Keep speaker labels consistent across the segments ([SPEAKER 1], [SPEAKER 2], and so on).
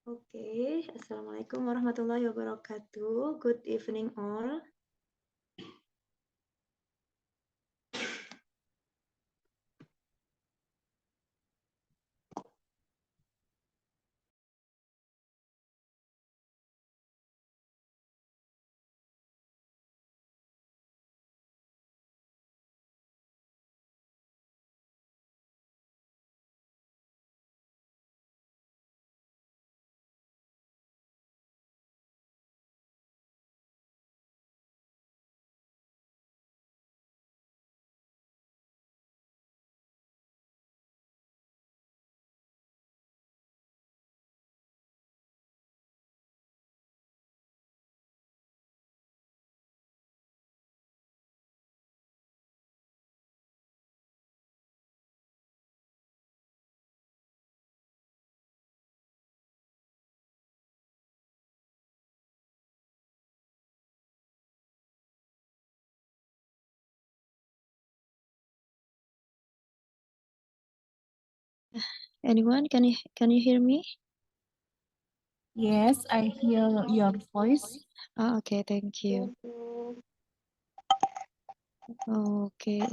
[SPEAKER 1] Oke, Assalamualaikum warahmatullahi wabarakatuh. Good evening all. Anyone, can you hear me?
[SPEAKER 2] Yes, I hear your voice.
[SPEAKER 1] Oh, okay, thank you. Okay,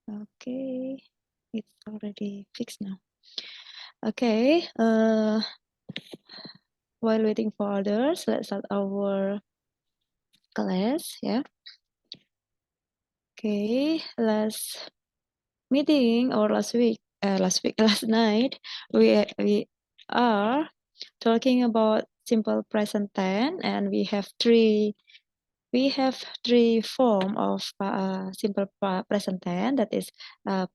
[SPEAKER 1] okay, it's already fixed now. Okay, while waiting for others, let's start our class, yeah. Okay, last meeting or last night, we are talking about simple present tense, and we have three form of simple present tense, that is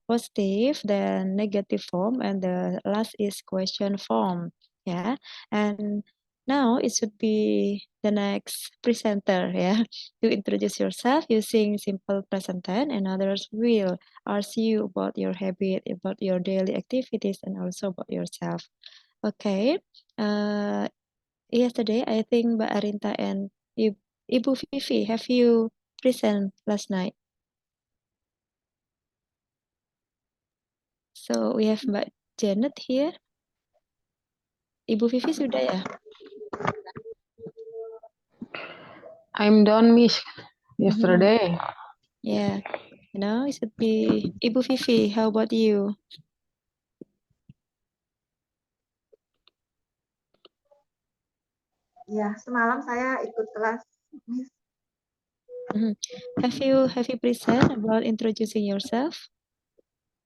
[SPEAKER 1] positive, then negative form, and the last is question form. Yeah, and now it should be the next presenter, yeah, to introduce yourself using simple present tense, and others will ask you about your habit, about your daily activities, and also about yourself. Okay. Yesterday, I think Mbak Arinta and Ibu Vivi, have you present last night? So we have Mbak Janet here. Ibu Vivi sudah ya?
[SPEAKER 2] I'm done, Miss, yesterday.
[SPEAKER 1] Yeah. Now it should be Ibu Vivi. How about you?
[SPEAKER 3] Ya, semalam saya ikut kelas, Miss.
[SPEAKER 1] Have you present about introducing yourself?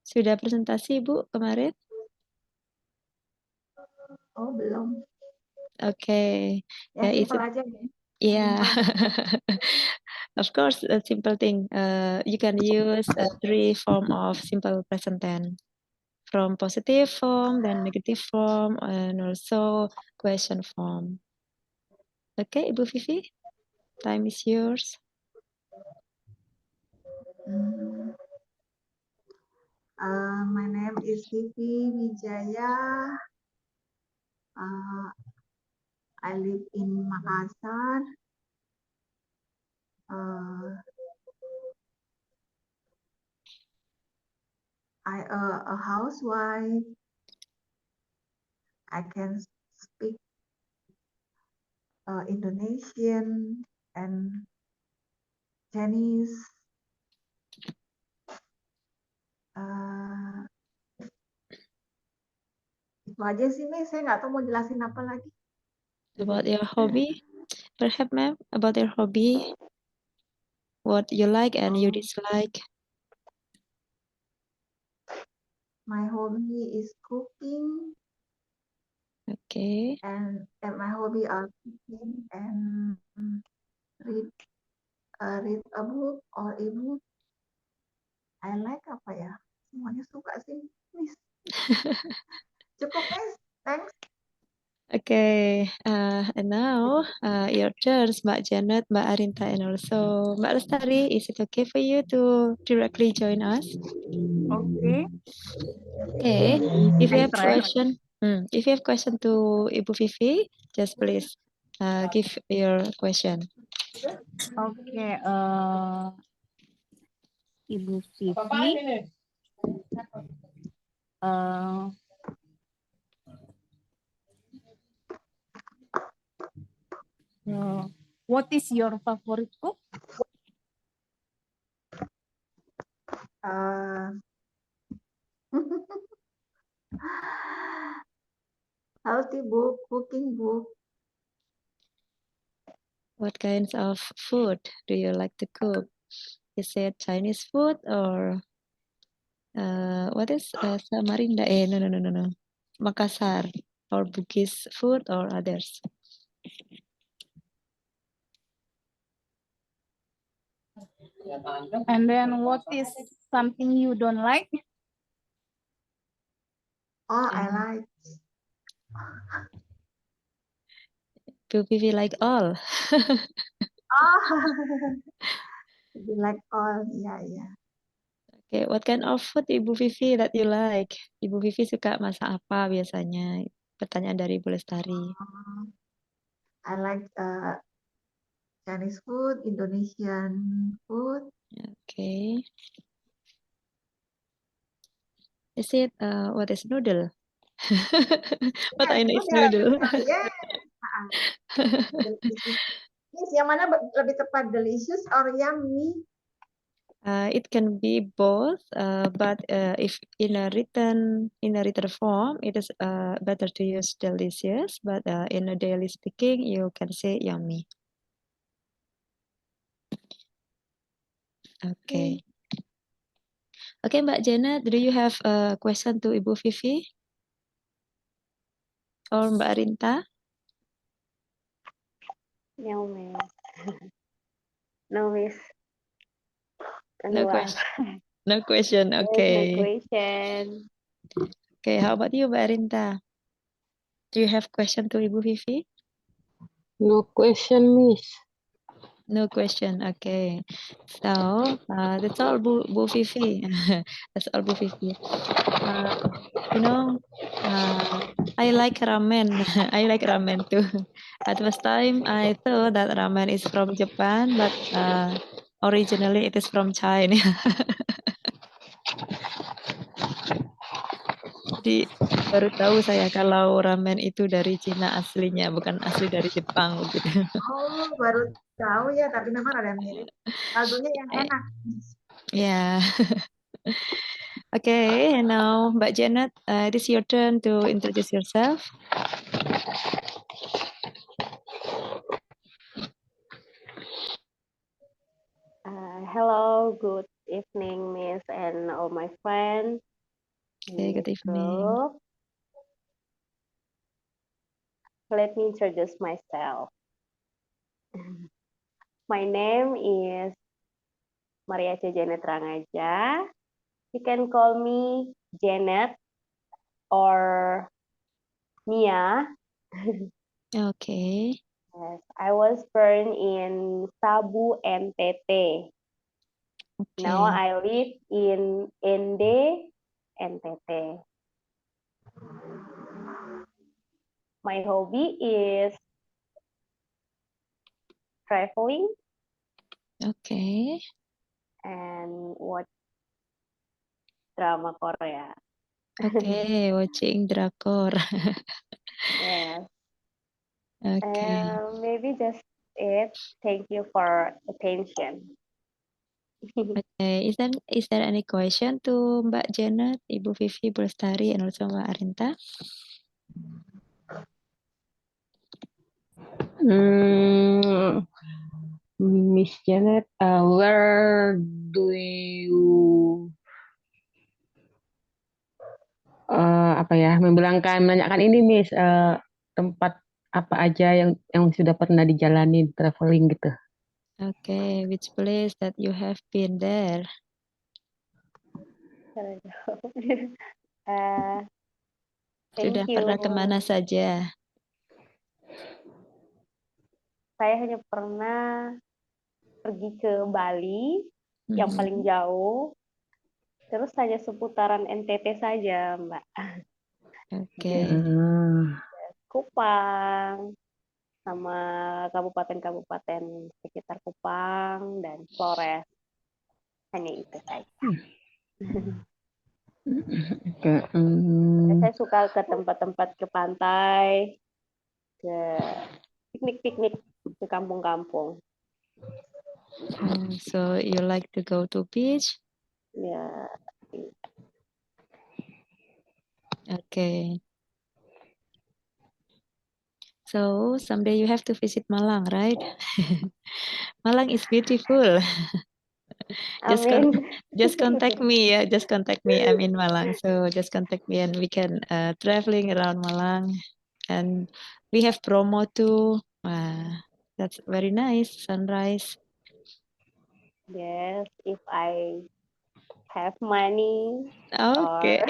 [SPEAKER 1] Sudah presentasi, Bu, kemarin?
[SPEAKER 3] Oh, belum.
[SPEAKER 1] Okay.
[SPEAKER 3] Ya,
[SPEAKER 1] Yeah,
[SPEAKER 3] simple aja.
[SPEAKER 1] yeah. Of course, a simple thing. You can use three form of simple present tense. From positive form, then negative form, and also question form. Okay, Ibu Vivi, time is yours.
[SPEAKER 3] My name is Vivi Wijaya. I live in Makassar. I a housewife. I can speak Indonesian and Chinese. Itu aja sih, Miss. Saya nggak tahu mau jelasin apa lagi.
[SPEAKER 1] About your hobby, perhaps, ma'am, about your hobby, what you like and you dislike.
[SPEAKER 3] My hobby is cooking.
[SPEAKER 1] Okay.
[SPEAKER 3] And my hobby are cooking and read a book or ebook. I like apa ya? Semuanya suka sih, Miss. Cukup, Miss. Thanks.
[SPEAKER 1] Okay, and now your turn, Mbak Janet, Mbak Arinta, and also Mbak Lestari. Is it okay for you to directly join us?
[SPEAKER 2] Okay.
[SPEAKER 1] Okay. If you have
[SPEAKER 2] try.
[SPEAKER 1] question to Ibu Vivi, just please give your question.
[SPEAKER 2] Okay. Ibu Vivi. What is your favorite cook?
[SPEAKER 3] Uh, healthy book, cooking book.
[SPEAKER 1] What kinds of food do you like to cook? Is it Chinese food or what is Samarinda? No. Makassar or Bugis food or others?
[SPEAKER 2] And then what is something you don't like?
[SPEAKER 3] Oh, I
[SPEAKER 1] And
[SPEAKER 3] like.
[SPEAKER 1] Bu Vivi like all.
[SPEAKER 3] Oh, you like all. Yeah.
[SPEAKER 1] Okay, what kind of food Ibu Vivi that you like? Ibu Vivi suka masak apa biasanya? Pertanyaan dari Ibu Lestari.
[SPEAKER 3] I like Chinese food, Indonesian food.
[SPEAKER 1] Okay. Is it what is noodle? What I
[SPEAKER 3] Yes,
[SPEAKER 1] know is
[SPEAKER 3] noodle.
[SPEAKER 1] noodle.
[SPEAKER 3] Yes. Delicious. Yes, yang mana lebih tepat, delicious or yummy?
[SPEAKER 1] It can be both, but if in a written form, it is better to use delicious. But in a daily speaking, you can say yummy. Okay. Okay, Mbak Janet, do you have a question to Ibu Vivi or Mbak Rinta?
[SPEAKER 4] No, miss. No, miss.
[SPEAKER 1] No question. No question.
[SPEAKER 4] There's
[SPEAKER 1] Okay.
[SPEAKER 4] no question.
[SPEAKER 1] Okay. How about you, Mbak Rinta? Do you have question to Ibu Vivi?
[SPEAKER 2] No question, Miss.
[SPEAKER 1] No question. Okay. So that's all, Bu Vivi. That's all, Bu Vivi. I like ramen. I like ramen too. At first time, I thought that ramen is from Japan, but originally it is from China. Jadi baru tahu saya kalau ramen itu dari Cina aslinya, bukan asli dari Jepang begitu.
[SPEAKER 3] Oh, baru tahu ya, tapi memang ada mirip. Kaldunya yang enak.
[SPEAKER 1] Yeah. Okay, and now Mbak Janet, it is your turn to introduce yourself.
[SPEAKER 4] Hello, good evening, Miss, and all my friends.
[SPEAKER 1] Okay, good evening.
[SPEAKER 4] So, let me introduce myself. My name is Maria C. Janet Rangaja. You can call me Janet or Mia.
[SPEAKER 1] Okay.
[SPEAKER 4] Yes, I was born in Sabu, NTT. Now
[SPEAKER 1] Okay.
[SPEAKER 4] I live in Ende, NTT. My hobby is traveling
[SPEAKER 1] Okay.
[SPEAKER 4] and watch drama Korea.
[SPEAKER 1] Okay, watching drakor.
[SPEAKER 4] Yes.
[SPEAKER 1] Okay.
[SPEAKER 4] Maybe just it. Thank you for attention.
[SPEAKER 1] Okay. Is there any question to Mbak Janet, Ibu Vivi, Bu Lestari, and also Mbak Arinta?
[SPEAKER 2] Miss Janet, where do you menanyakan ini, Miss, tempat apa aja yang sudah pernah dijalani traveling gitu?
[SPEAKER 1] Okay, which place that you have been there? Sudah
[SPEAKER 4] Thank you.
[SPEAKER 1] pernah kemana saja?
[SPEAKER 4] Saya hanya pernah pergi ke Bali yang paling jauh. Terus hanya seputaran NTT saja, Mbak.
[SPEAKER 1] Okay.
[SPEAKER 4] Kupang, sama kabupaten-kabupaten sekitar Kupang dan Flores. Hanya itu saja. Saya suka ke tempat-tempat ke pantai, ke piknik-piknik ke kampung-kampung.
[SPEAKER 1] So you like to go to beach?
[SPEAKER 4] Ya,
[SPEAKER 1] Okay. So someday you have to visit Malang, right? Malang is beautiful. Just
[SPEAKER 4] amin.
[SPEAKER 1] just contact me, yeah. Just contact me. I'm in Malang, so just contact me and we can traveling around Malang. And we have promo too. That's very nice. Sunrise.
[SPEAKER 4] Yes, if I have money
[SPEAKER 1] Okay.
[SPEAKER 4] or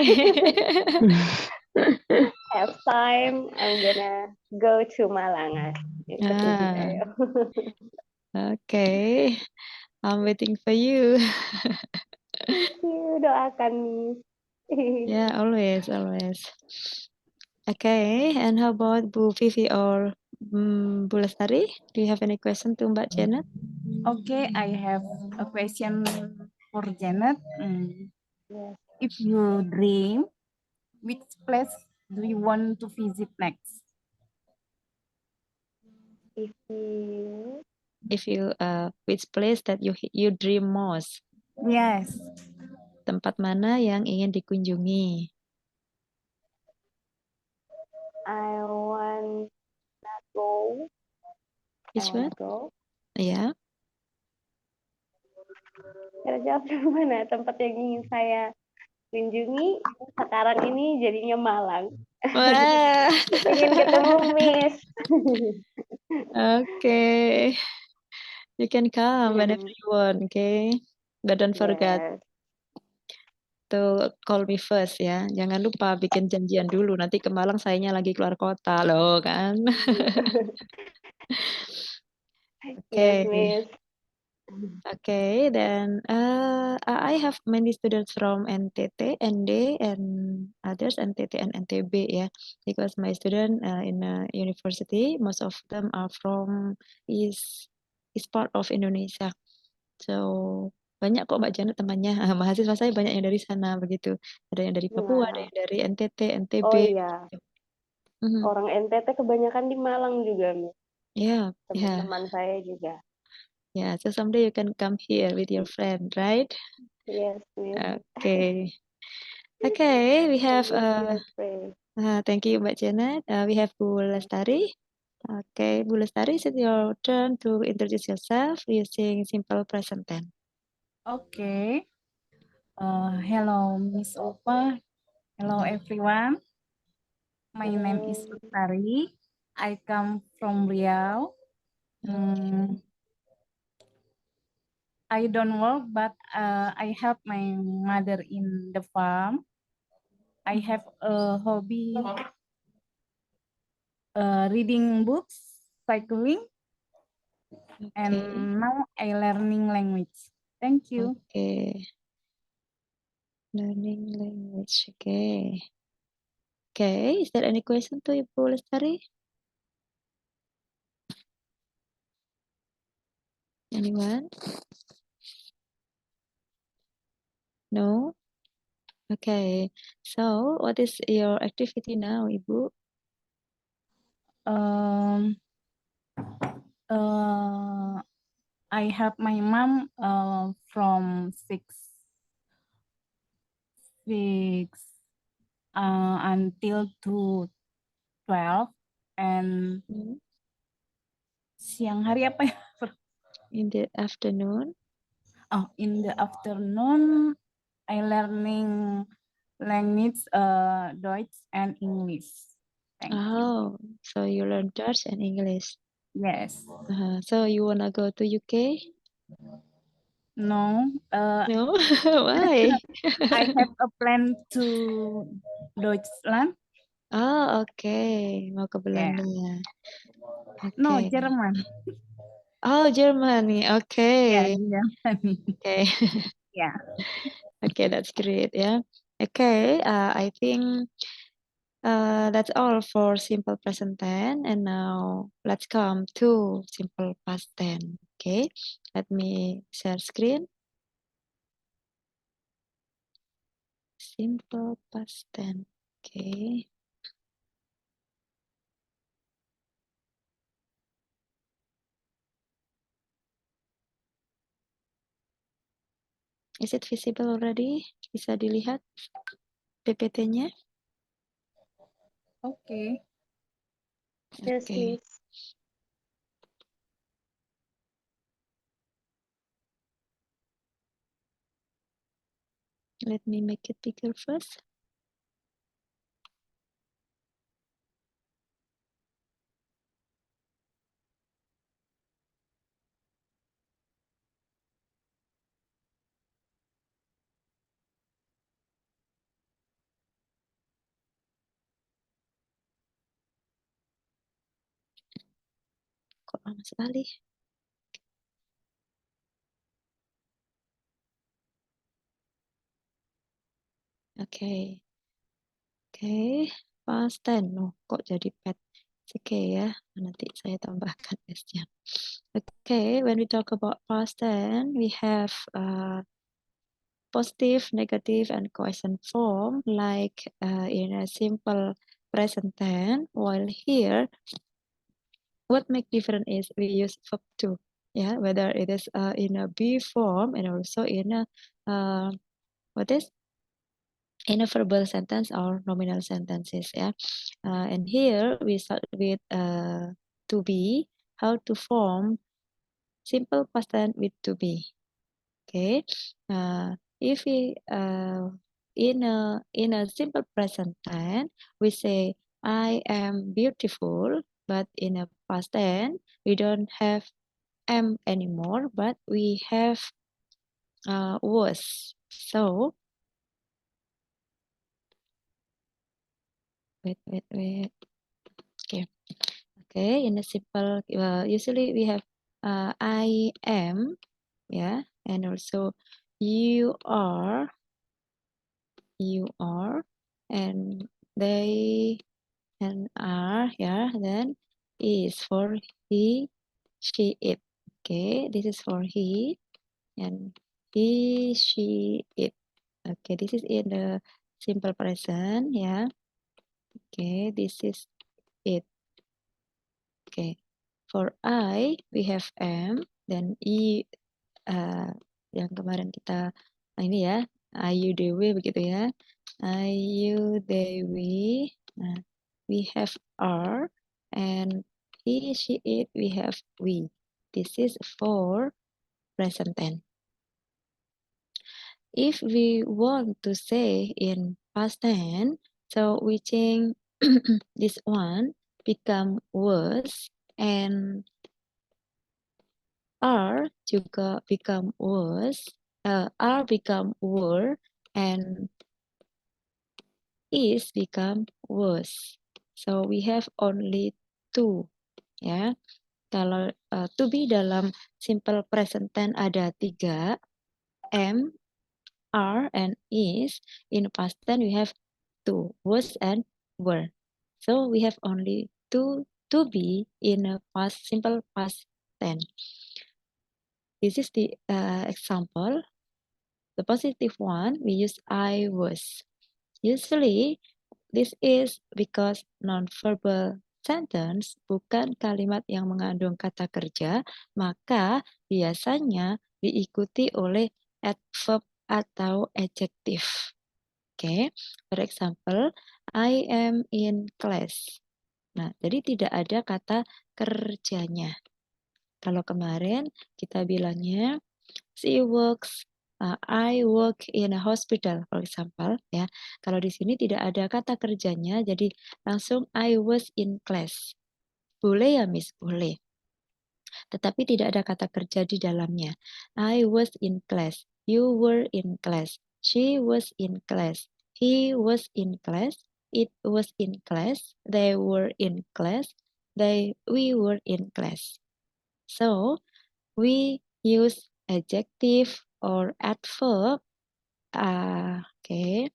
[SPEAKER 4] have time, I'm gonna go to Malang. Ikut Ibu
[SPEAKER 1] Ah,
[SPEAKER 4] ayo.
[SPEAKER 1] okay. I'm waiting for you.
[SPEAKER 4] Thank you, doakan nih.
[SPEAKER 1] Yeah, always, always. Okay, and how about Bu Vivi or Bu Lestari? Do you have any question to Mbak Janet?
[SPEAKER 5] Okay, I have a question for Janet.
[SPEAKER 4] Yes.
[SPEAKER 5] If you dream, which place do you want to visit next?
[SPEAKER 4] If you
[SPEAKER 1] If you which place that you dream most?
[SPEAKER 5] Yes.
[SPEAKER 1] Tempat mana yang ingin dikunjungi?
[SPEAKER 4] I want go, I
[SPEAKER 1] Which one?
[SPEAKER 4] want go.
[SPEAKER 1] Ya,
[SPEAKER 4] Kira jawab dari mana tempat yang ingin saya kunjungi sekarang ini jadinya Malang.
[SPEAKER 1] wah,
[SPEAKER 4] Ingin ketemu Miss.
[SPEAKER 1] okay. You can come whenever
[SPEAKER 4] Jadi,
[SPEAKER 1] you want, okay? But don't forget
[SPEAKER 4] yes.
[SPEAKER 1] to call me first ya. Jangan lupa bikin janjian dulu. Nanti ke Malang sayanya lagi keluar kota loh kan.
[SPEAKER 4] Yes,
[SPEAKER 1] Okay.
[SPEAKER 4] Miss.
[SPEAKER 1] Okay, then I have many students from NTT, ND, and others NTT and NTB ya. Because my student in a university, most of them are from is part of Indonesia. So banyak kok Mbak Janet temannya. Mahasiswa saya banyak yang dari sana begitu. Ada yang dari Papua, ada
[SPEAKER 4] Nah,
[SPEAKER 1] yang dari NTT, NTB.
[SPEAKER 4] oh iya,
[SPEAKER 1] Mhm.
[SPEAKER 4] orang NTT kebanyakan di Malang juga, Miss.
[SPEAKER 1] Yeah, yeah,
[SPEAKER 4] Teman-teman saya juga.
[SPEAKER 1] yeah. So someday you can come here with your friend, right?
[SPEAKER 4] Yes, Miss.
[SPEAKER 1] Okay. Okay, we have
[SPEAKER 4] With your friend.
[SPEAKER 1] thank you Mbak Janet. We have Bu Lestari. Okay, Bu Lestari, it's your turn to introduce yourself using simple present tense.
[SPEAKER 5] Okay. Hello, Miss Opa. Hello, everyone. My name is
[SPEAKER 4] Hello.
[SPEAKER 5] Lestari. I come from Riau. I don't work, but I help my mother in the farm. I have a hobby, reading books, cycling,
[SPEAKER 1] Okay,
[SPEAKER 5] and now I learning language. Thank you.
[SPEAKER 1] okay. Learning language. Okay. Okay, is there any question to Ibu Lestari? Anyone? No? Okay. So, what is your activity now, Ibu?
[SPEAKER 5] Um, I help my mom from six until to 12, and
[SPEAKER 1] Hmm,
[SPEAKER 5] siang hari apa ya?
[SPEAKER 1] in the afternoon?
[SPEAKER 5] Oh, in the afternoon, I learning language, Deutsch and English. Thank you.
[SPEAKER 1] Oh, so you learn Dutch and English.
[SPEAKER 5] Yes.
[SPEAKER 1] So you wanna go to UK?
[SPEAKER 5] No,
[SPEAKER 1] No? Why?
[SPEAKER 5] I have a plan to Deutschland.
[SPEAKER 1] Oh, okay. Mau ke
[SPEAKER 5] Yeah.
[SPEAKER 1] Belanda.
[SPEAKER 5] No,
[SPEAKER 1] Okay.
[SPEAKER 5] Jerman.
[SPEAKER 1] Oh, Germany.
[SPEAKER 5] Yeah,
[SPEAKER 1] Okay.
[SPEAKER 5] Germany.
[SPEAKER 1] Okay.
[SPEAKER 5] Yeah.
[SPEAKER 1] Okay, that's great. Yeah. Okay. I think that's all for simple present tense. And now let's come to simple past tense. Okay. Let me share screen. Simple past tense. Okay. Is it visible already? Bisa dilihat PPT-nya?
[SPEAKER 5] Okay.
[SPEAKER 4] Yes,
[SPEAKER 1] Okay.
[SPEAKER 4] Miss.
[SPEAKER 1] Let me make it bigger first. Kok lama sekali? Oke. Oke, past tense. Oh, kok jadi pet? Oke ya, nanti saya tambahkan S-nya. Okay, when we talk about past tense, we have positive, negative, and question form like in a simple present tense. While here, what make different is we use verb to, yeah, whether it is in a be form and also in a in a verbal sentence or nominal sentences, yeah. And here we start with to be, how to form simple past tense with to be. Okay, if we in a simple present tense we say I am beautiful, but in a past tense we don't have am anymore, but we have was. So wait. Okay, in a simple, usually we have I am, yeah, and also you are, and they and are, yeah, then is for he, she, it. Okay, this is for he, and he, she, it. Okay, this is in the simple present, yeah. Okay, this is it. Okay, for I, we have am, then I, yang kemarin kita ini ya, Ayu Dewi begitu ya. Ayu Dewi. Nah, we have are, and he, she, it, we have we. This is for present tense. If we want to say in past tense, so we change this one become was, and are juga become was, are become were, and is become was. So we have only two, ya. Kalau to be dalam simple present tense ada 3, am, are, and is. In past tense we have 2, was and were. So we have only 2 to be in a past simple past tense. This is the example. The positive one, we use I was. Usually, this is because non-verbal sentence bukan kalimat yang mengandung kata kerja, maka biasanya diikuti oleh adverb atau adjective. Oke, for example, I am in class. Nah, jadi tidak ada kata kerjanya. Kalau kemarin kita bilangnya she works, I work in a hospital, for example, ya. Kalau di sini tidak ada kata kerjanya, jadi langsung I was in class. Boleh ya, Miss? Boleh. Tetapi tidak ada kata kerja di dalamnya. I was in class. You were in class. She was in class. He was in class. It was in class. They were in class. We were in class. So, we use adjective or adverb, okay,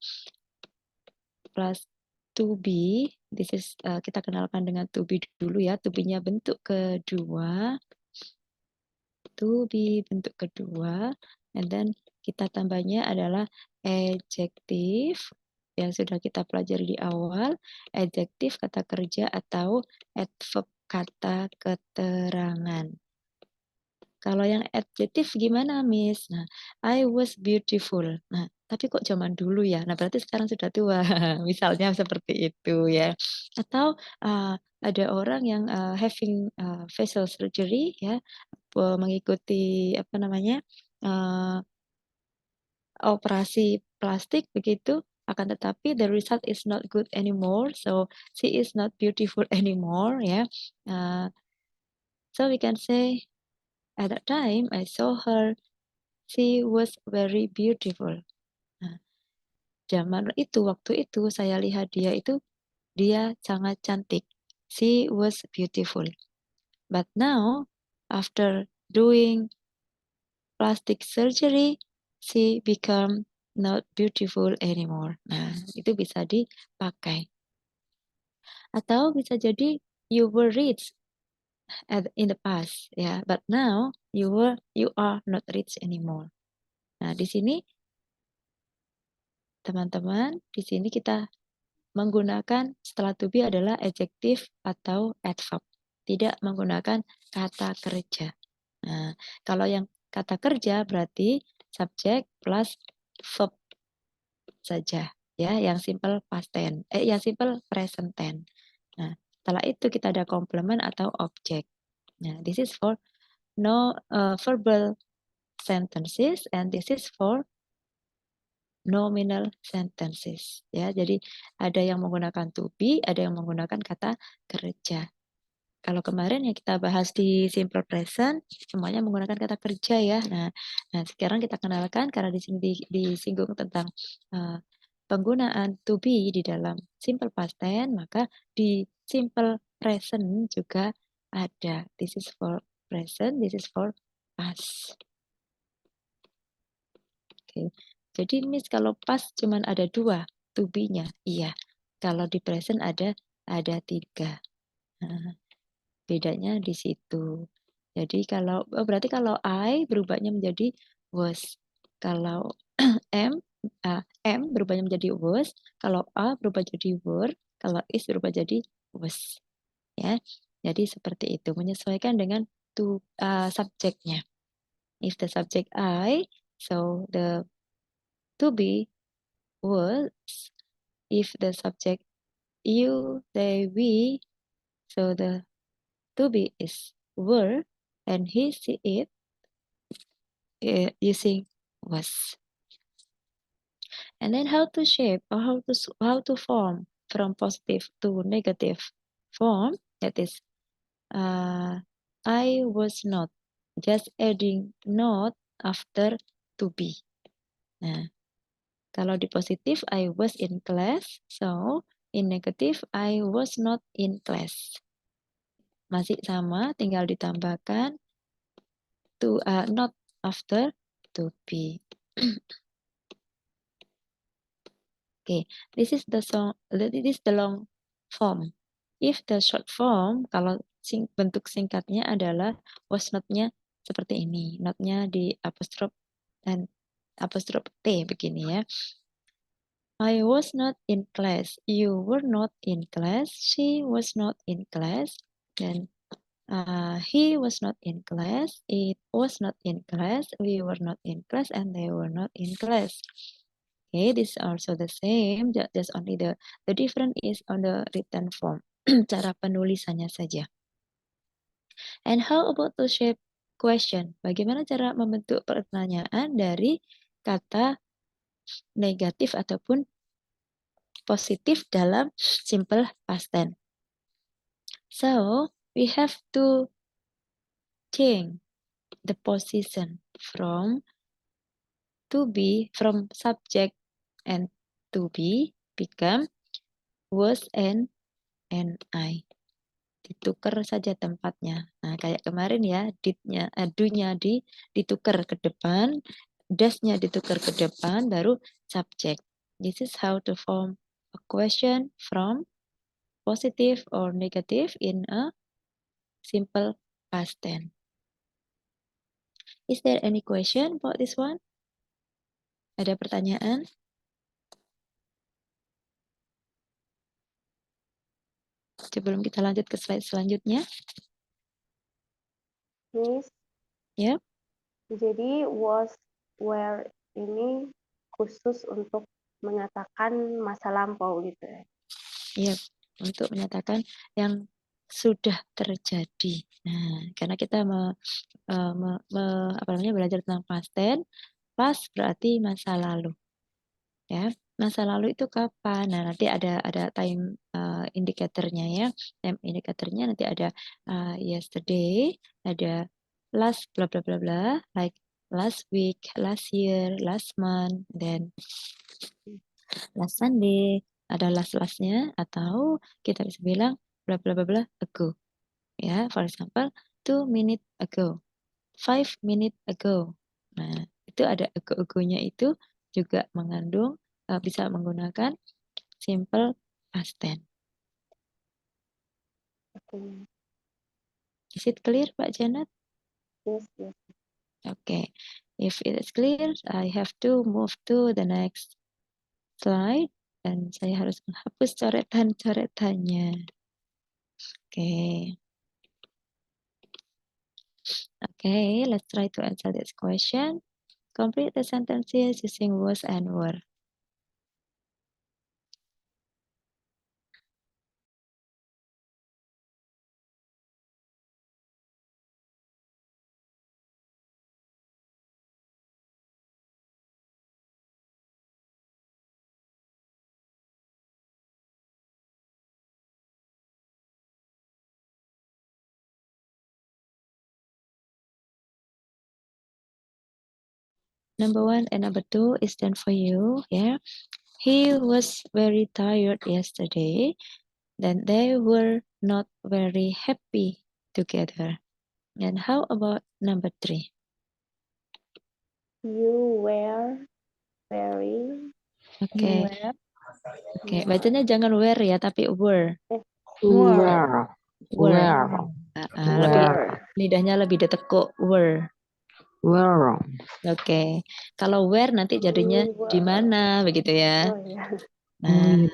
[SPEAKER 1] plus to be. This is kita kenalkan dengan to be dulu ya. To be-nya bentuk kedua. To be bentuk kedua. And then kita tambahnya adalah adjective yang sudah kita pelajari di awal. Adjective kata kerja atau adverb kata keterangan. Kalau yang adjektif gimana, Miss? Nah, I was beautiful. Nah, tapi kok zaman dulu ya? Nah, berarti sekarang sudah tua. Misalnya seperti itu ya. Atau ada orang yang having facial surgery ya, mengikuti apa namanya? eh, operasi plastik begitu, akan tetapi the result is not good anymore, so she is not beautiful anymore ya. So we can say at that time I saw her, she was very beautiful. Nah, zaman itu, waktu itu saya lihat dia sangat cantik. She was beautiful. But now after doing plastic surgery, she become not beautiful anymore. Nah, itu bisa dipakai. Atau bisa jadi you were rich in the past, ya, but now you are not rich anymore. Nah, di sini teman-teman, di sini kita menggunakan setelah to be adalah adjektif atau adverb, tidak menggunakan kata kerja. Nah, kalau yang kata kerja berarti subjek plus verb saja ya, yang simple past tense, yang simple present tense. Nah, setelah itu kita ada complement atau objek. Nah, this is for no verbal sentences and this is for nominal sentences ya. Jadi ada yang menggunakan to be, ada yang menggunakan kata kerja. Kalau kemarin yang kita bahas di simple present semuanya menggunakan kata kerja ya. Nah sekarang kita kenalkan karena di sini disinggung tentang penggunaan to be di dalam simple past tense, maka di simple present juga ada. This is for present, this is for past. Oke. Jadi Miss kalau past cuman ada 2 to be-nya. Iya. Kalau di present ada 3. Nah, bedanya di situ. Jadi berarti kalau I berubahnya menjadi was. Kalau am berubahnya menjadi was, kalau a berubah jadi were, kalau is berubah jadi was. Ya. Jadi seperti itu, menyesuaikan dengan subjeknya. If the subject I, so the to be was. If the subject you, they, we, so the to be is were, and he, she, it, using was. And then how to shape or how to form from positive to negative form. That is, I was not. Just adding not after to be. Nah, kalau di positif I was in class, so in negative I was not in class. Masih sama, tinggal ditambahkan to not after to be. Okay, this is the long form. If the short form, kalau bentuk singkatnya adalah was not-nya seperti ini. Not-nya di apostrof dan apostrof T begini ya. I was not in class. You were not in class. She was not in class. Dan he was not in class. It was not in class. We were not in class. And they were not in class. Okay, this is also the same. Just only the difference is on the written form. Cara penulisannya saja. And how about to shape question? Bagaimana cara membentuk pertanyaan dari kata negatif ataupun positif dalam simple past tense? So, we have to change the position from to be, from subject and to be become was and I. Ditukar saja tempatnya. Nah, kayak kemarin ya, did-nya, do-nya ditukar ke depan, does-nya ditukar ke depan, baru subject. This is how to form a question from positive or negative in a simple past tense. Is there any question about this one? Ada pertanyaan? Sebelum kita lanjut ke slide selanjutnya.
[SPEAKER 4] Miss,
[SPEAKER 1] Ya.
[SPEAKER 4] Jadi was, were ini khusus untuk mengatakan masa lampau gitu ya.
[SPEAKER 1] Iya, untuk menyatakan yang sudah terjadi. Nah, karena kita belajar tentang past tense, past berarti masa lalu. Ya, masa lalu itu kapan? Nah, nanti ada time indikatornya ya. Time indikatornya nanti ada yesterday, ada last bla bla bla bla, like last week, last year, last month, then last Sunday, ada last-lastnya, atau kita bisa bilang bla bla bla bla ago. Ya, for example, 2 minutes ago, 5 minutes ago. Nah, itu ada ago-agonya itu juga mengandung bisa menggunakan simple past tense.
[SPEAKER 4] Oke.
[SPEAKER 1] Is it clear, Pak Janet?
[SPEAKER 4] Yes, yes.
[SPEAKER 1] Okay. If it is clear, I have to move to the next slide. Dan saya harus menghapus coretan-coretannya. Okay. Okay, let's try to answer this question. Complete the sentences using was and were. Number 1 and number 2 is done for you. Yeah, he was very tired yesterday. Then they were not very happy together. And how about number 3?
[SPEAKER 4] You were very.
[SPEAKER 1] Okay.
[SPEAKER 5] Were.
[SPEAKER 1] Okay, bacanya jangan were ya, tapi were.
[SPEAKER 5] Were.
[SPEAKER 2] Where.
[SPEAKER 1] Lebih
[SPEAKER 2] Where.
[SPEAKER 1] lidahnya lebih ditekuk were.
[SPEAKER 2] Where.
[SPEAKER 1] Oke. Kalau where nanti jadinya
[SPEAKER 4] You were.
[SPEAKER 1] di mana begitu ya.
[SPEAKER 4] Oh ya.
[SPEAKER 1] Nah,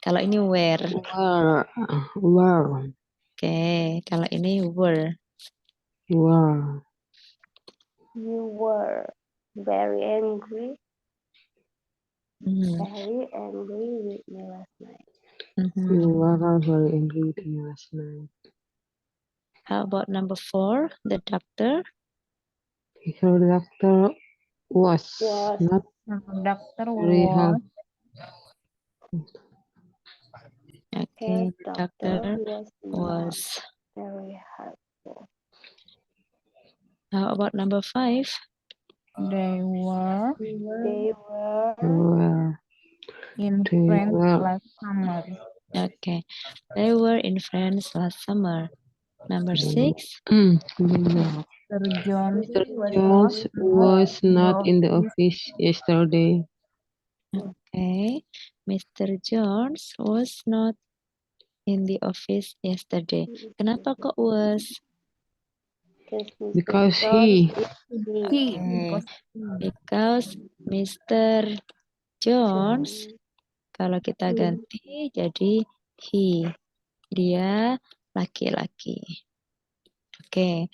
[SPEAKER 1] kalau ini where.
[SPEAKER 2] Where. Where.
[SPEAKER 1] Oke, kalau ini were.
[SPEAKER 2] Where.
[SPEAKER 4] You were very angry.
[SPEAKER 1] Mhm.
[SPEAKER 4] Very angry with me last night.
[SPEAKER 1] Mhm.
[SPEAKER 2] You were very angry with me last night.
[SPEAKER 1] How about number 4, the doctor?
[SPEAKER 2] The doctor was
[SPEAKER 4] Was.
[SPEAKER 2] not
[SPEAKER 5] The doctor
[SPEAKER 2] very
[SPEAKER 5] was.
[SPEAKER 2] helpful.
[SPEAKER 1] Okay, the
[SPEAKER 4] Doctor
[SPEAKER 1] doctor
[SPEAKER 4] was not
[SPEAKER 1] was.
[SPEAKER 4] very helpful.
[SPEAKER 1] How about number 5?
[SPEAKER 5] They were
[SPEAKER 4] They were
[SPEAKER 2] Where.
[SPEAKER 5] in
[SPEAKER 2] They
[SPEAKER 5] France
[SPEAKER 2] were.
[SPEAKER 5] last summer.
[SPEAKER 1] Okay, they were in France last summer. Number 6.
[SPEAKER 5] Mr. Jones
[SPEAKER 2] Mr. Jones was not in the office yesterday.
[SPEAKER 1] Okay, Mr. Jones was not in the office yesterday. Kenapa kok was?
[SPEAKER 2] Because he.
[SPEAKER 5] He,
[SPEAKER 1] Okay, because Mr. Jones, kalau kita ganti jadi he, dia laki-laki. Okay,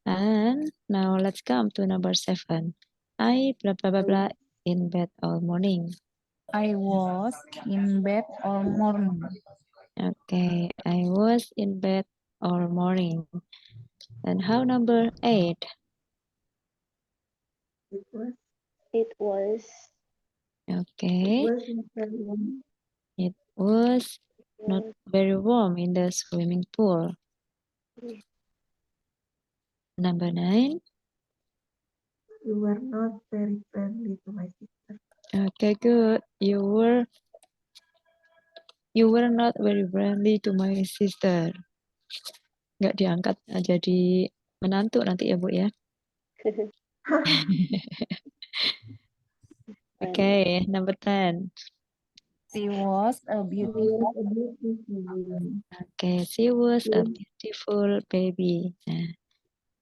[SPEAKER 1] and now let's come to number 7. I blah blah blah blah in bed all morning.
[SPEAKER 5] I was in bed all morning.
[SPEAKER 1] Okay, I was in bed all morning. And how number 8?
[SPEAKER 3] It was.
[SPEAKER 4] It was.
[SPEAKER 1] Okay,
[SPEAKER 3] It was very warm.
[SPEAKER 1] it was not very warm in the swimming pool. Number 9.
[SPEAKER 3] You were not very friendly to my sister.
[SPEAKER 1] Okay, good. You were not very friendly to my sister. Nggak diangkat jadi menantu nanti ya, Bu ya. Okay, number 10.
[SPEAKER 5] She was a beautiful.
[SPEAKER 1] Okay, she was a beautiful baby. Nah,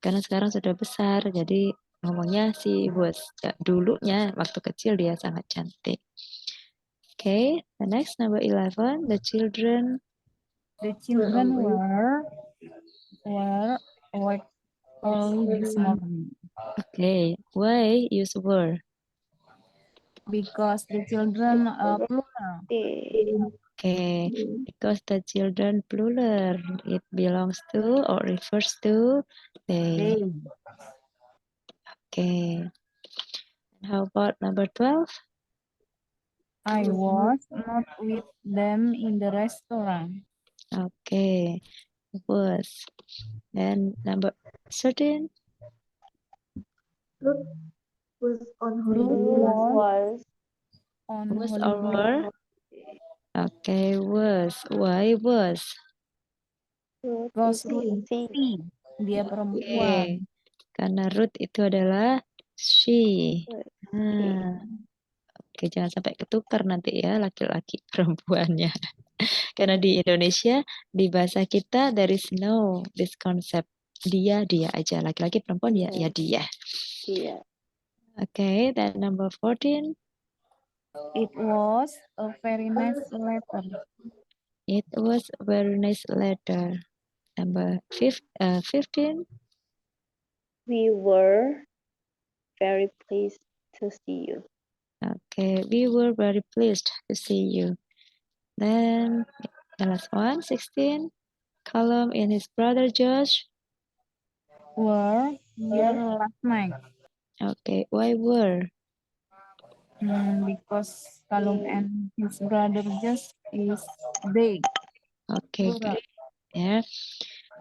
[SPEAKER 1] karena sekarang sudah besar, jadi ngomongnya she was. Dulunya waktu kecil dia sangat cantik. Okay, the next number 11, the children.
[SPEAKER 5] The children were awake early this morning.
[SPEAKER 1] Okay, why use were?
[SPEAKER 5] Because the children plural.
[SPEAKER 1] Okay, because the children plural, it belongs to or refers to they.
[SPEAKER 5] They.
[SPEAKER 1] Okay, how about number 12?
[SPEAKER 5] I was not with them in the restaurant.
[SPEAKER 1] Okay, was. And number 13?
[SPEAKER 3] Ruth was on
[SPEAKER 5] Ruth
[SPEAKER 3] holiday last week.
[SPEAKER 4] Was
[SPEAKER 5] on
[SPEAKER 1] Was or
[SPEAKER 5] holiday.
[SPEAKER 1] were? Okay, was. Why was?
[SPEAKER 5] Because Ruth
[SPEAKER 3] See,
[SPEAKER 5] see, dia
[SPEAKER 1] Oke,
[SPEAKER 5] perempuan.
[SPEAKER 1] karena Ruth itu adalah she. Nah, oke, jangan sampai ketukar nanti ya laki-laki perempuannya. Karena di Indonesia, di bahasa kita there is no this concept. Dia aja. Laki-laki perempuan ya dia.
[SPEAKER 4] Iya.
[SPEAKER 1] Okay, then number 14.
[SPEAKER 5] It was a very nice letter.
[SPEAKER 1] It was a very nice letter. Number 15.
[SPEAKER 4] We were very pleased to see you.
[SPEAKER 1] Okay, we were very pleased to see you. Then the last one, 16. Callum and his brother Josh.
[SPEAKER 5] Were here last night.
[SPEAKER 1] Okay, why were?
[SPEAKER 5] Because Kalum and his brother just is they.
[SPEAKER 1] Okay,
[SPEAKER 5] Plural.
[SPEAKER 1] good. Yeah.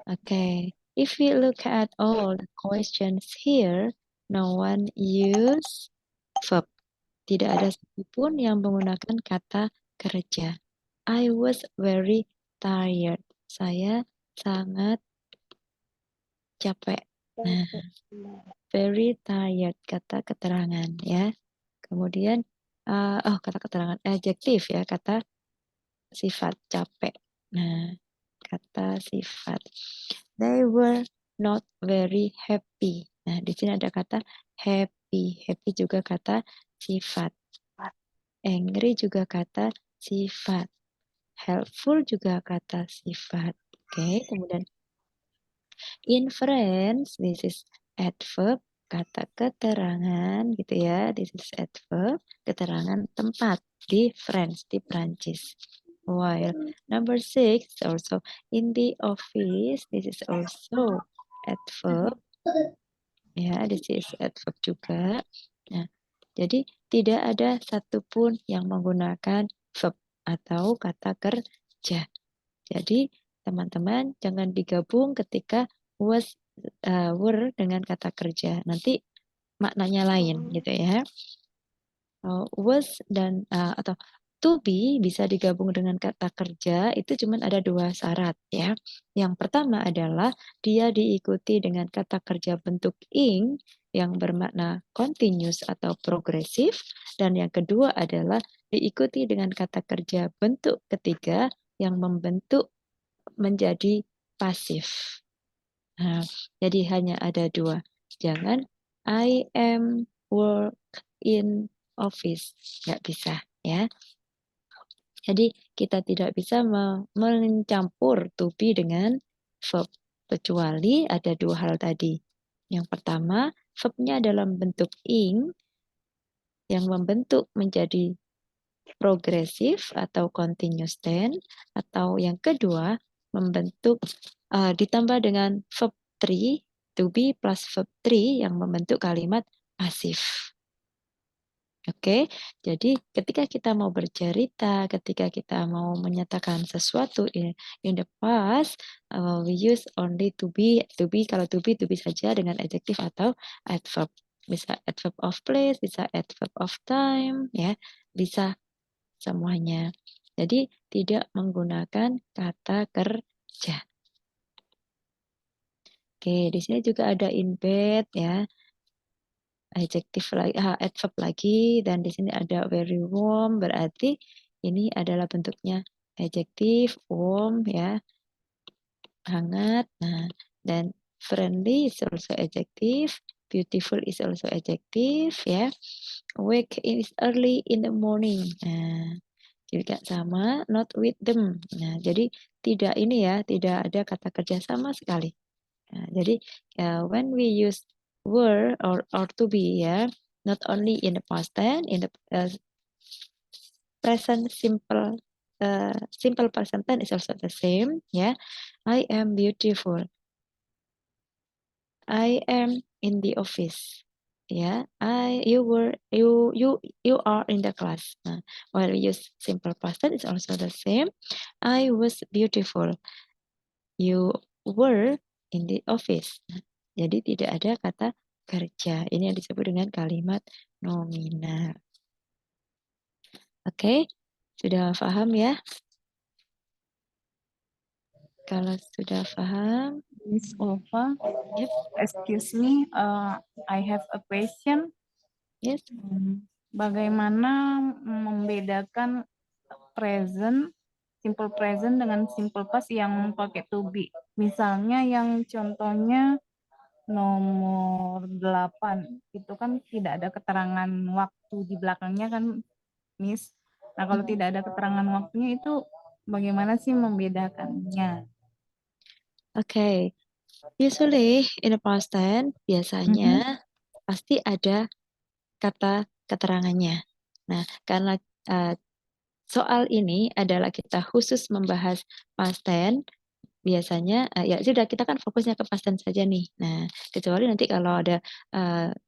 [SPEAKER 1] Okay. If we look at all the questions here, no one use verb. Tidak ada satupun yang menggunakan kata kerja. I was very tired. Saya sangat capek. Nah, very tired kata keterangan ya. Kemudian kata keterangan adjektif ya, kata sifat capek. Nah, kata sifat. They were not very happy. Nah, di sini ada kata happy. Happy juga kata sifat. Angry juga kata sifat. Helpful juga kata sifat. Oke, kemudian inference, this is adverb, kata keterangan gitu ya. This is adverb, keterangan tempat di France, di Prancis. While number 6 also in the office, this is also adverb. Ya, this is adverb juga. Nah, jadi tidak ada satupun yang menggunakan verb atau kata kerja. Jadi teman-teman jangan digabung ketika was were dengan kata kerja. Nanti maknanya lain gitu ya. Was dan atau to be bisa digabung dengan kata kerja itu cuma ada dua syarat ya. Yang pertama adalah dia diikuti dengan kata kerja bentuk ing yang bermakna continuous atau progresif, dan yang kedua adalah diikuti dengan kata kerja bentuk ketiga yang membentuk menjadi pasif. Nah, jadi hanya ada dua. Jangan I am work in office. Nggak bisa ya. Jadi kita tidak bisa mencampur to be dengan verb. Kecuali ada dua hal tadi. Yang pertama, verbnya dalam bentuk ing yang membentuk menjadi progresif atau continuous tense, atau yang kedua membentuk ditambah dengan verb 3 to be plus verb 3 yang membentuk kalimat pasif. Oke, jadi ketika kita mau bercerita, ketika kita mau menyatakan sesuatu in the past, we use only to be kalau to be saja dengan adjektif atau adverb. Bisa adverb of place, bisa adverb of time, ya, bisa semuanya. Jadi tidak menggunakan kata kerja. Oke, di sini juga ada in bed ya. Adjektif lagi, adverb lagi, dan di sini ada very warm, berarti ini adalah bentuknya adjektif, warm ya, hangat. Nah, dan friendly is also adjective, beautiful is also adjective ya. Wake is early in the morning. Nah, juga sama, not with them. Nah, jadi tidak ini ya, tidak ada kata kerja sama sekali. Nah, jadi when we use were or to be, ya. Not only in the past tense, in the present simple present tense is also the same, ya. I am beautiful. I am in the office. Yeah, you are in the class. While we use simple past tense, it's also the same. I was beautiful. You were in the office. Jadi tidak ada kata kerja. Ini yang disebut dengan kalimat nominal. Oke, sudah paham ya? Kalau sudah paham,
[SPEAKER 5] Miss Ulfa,
[SPEAKER 1] yep,
[SPEAKER 5] excuse me, I have a question.
[SPEAKER 1] yes.
[SPEAKER 5] Bagaimana membedakan present, simple present dengan simple past yang pakai to be? Misalnya yang contohnya nomor 8, itu kan tidak ada keterangan waktu di belakangnya kan, Miss. Nah, kalau tidak ada keterangan waktunya itu bagaimana sih membedakannya?
[SPEAKER 1] Okay. Usually in the past tense biasanya pasti ada kata keterangannya. Nah, karena soal ini adalah kita khusus membahas past tense, biasanya ya sudah kita kan fokusnya ke past tense saja nih. Nah, kecuali nanti kalau ada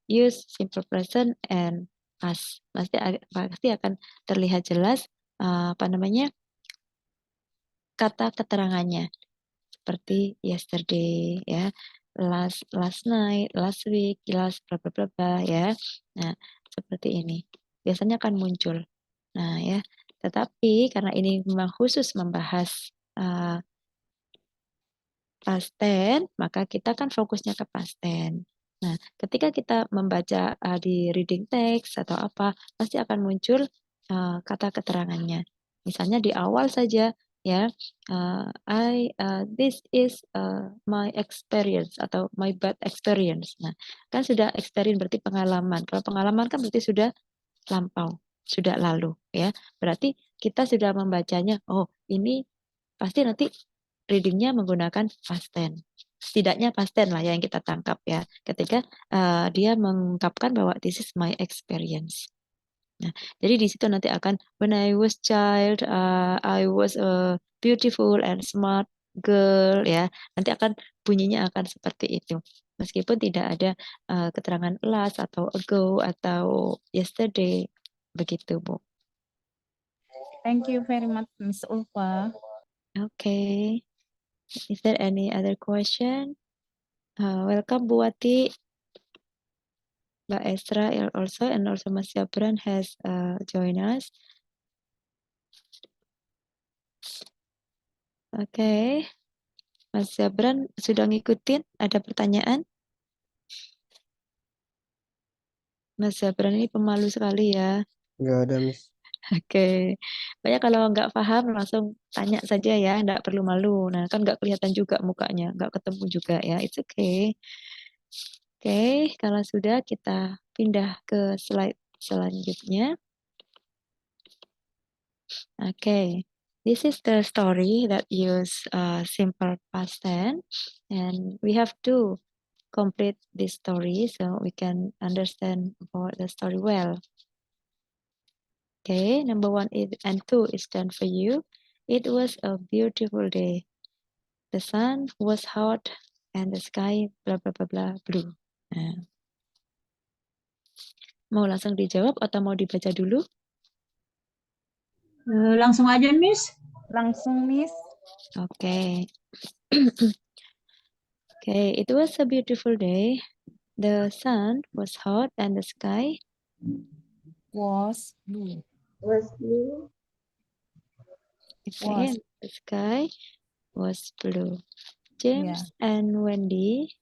[SPEAKER 1] use simple present and past, pasti akan terlihat jelas apa namanya kata keterangannya. Seperti yesterday, ya, last night, last week, last bla bla bla bla, ya. Nah, seperti ini. Biasanya akan muncul. Nah, ya. Tetapi karena ini memang khusus membahas past tense, maka kita kan fokusnya ke past tense. Nah, ketika kita membaca di reading text atau apa, pasti akan muncul kata keterangannya. Misalnya di awal saja, ya, this is my experience atau my bad experience. Nah, kan sudah experience berarti pengalaman. Kalau pengalaman kan berarti sudah lampau, sudah lalu, ya. Berarti kita sudah membacanya. Oh, ini pasti nanti readingnya menggunakan past tense. Setidaknya past tense lah yang kita tangkap ya. Ketika dia mengungkapkan bahwa this is my experience. Nah, jadi di situ nanti akan when I was child, I was a beautiful and smart girl, ya. Nanti akan bunyinya akan seperti itu. Meskipun tidak ada keterangan last atau ago atau yesterday, begitu Bu.
[SPEAKER 5] Thank you very much, Miss Ulfa.
[SPEAKER 1] Okay. Is there any other question? Welcome Bu Wati. Mbak Estra also, and also Mas Syabran has joined us. Okay. Mas Syabran sudah ngikutin? Ada pertanyaan? Mas Syabran ini pemalu sekali ya.
[SPEAKER 6] Nggak ada, Miss.
[SPEAKER 1] Oke. Banyak kalau nggak paham langsung tanya saja ya, nggak perlu malu. Nah, kan nggak kelihatan juga mukanya, nggak ketemu juga ya. It's okay. Oke, kalau sudah kita pindah ke slide selanjutnya. Okay, this is the story that use simple past tense, and we have to complete this story so we can understand about the story well. Okay, number 1 and 2 is done for you. It was a beautiful day. The sun was hot and the sky blah blah blah blah blue. Nah. Mau langsung dijawab atau mau dibaca dulu?
[SPEAKER 7] Langsung aja, Miss.
[SPEAKER 5] Langsung, Miss.
[SPEAKER 1] Okay. Okay, it was a beautiful day. The sun was hot and the sky
[SPEAKER 5] Was blue.
[SPEAKER 3] Was blue.
[SPEAKER 1] okay, and the sky was blue. James and Wendy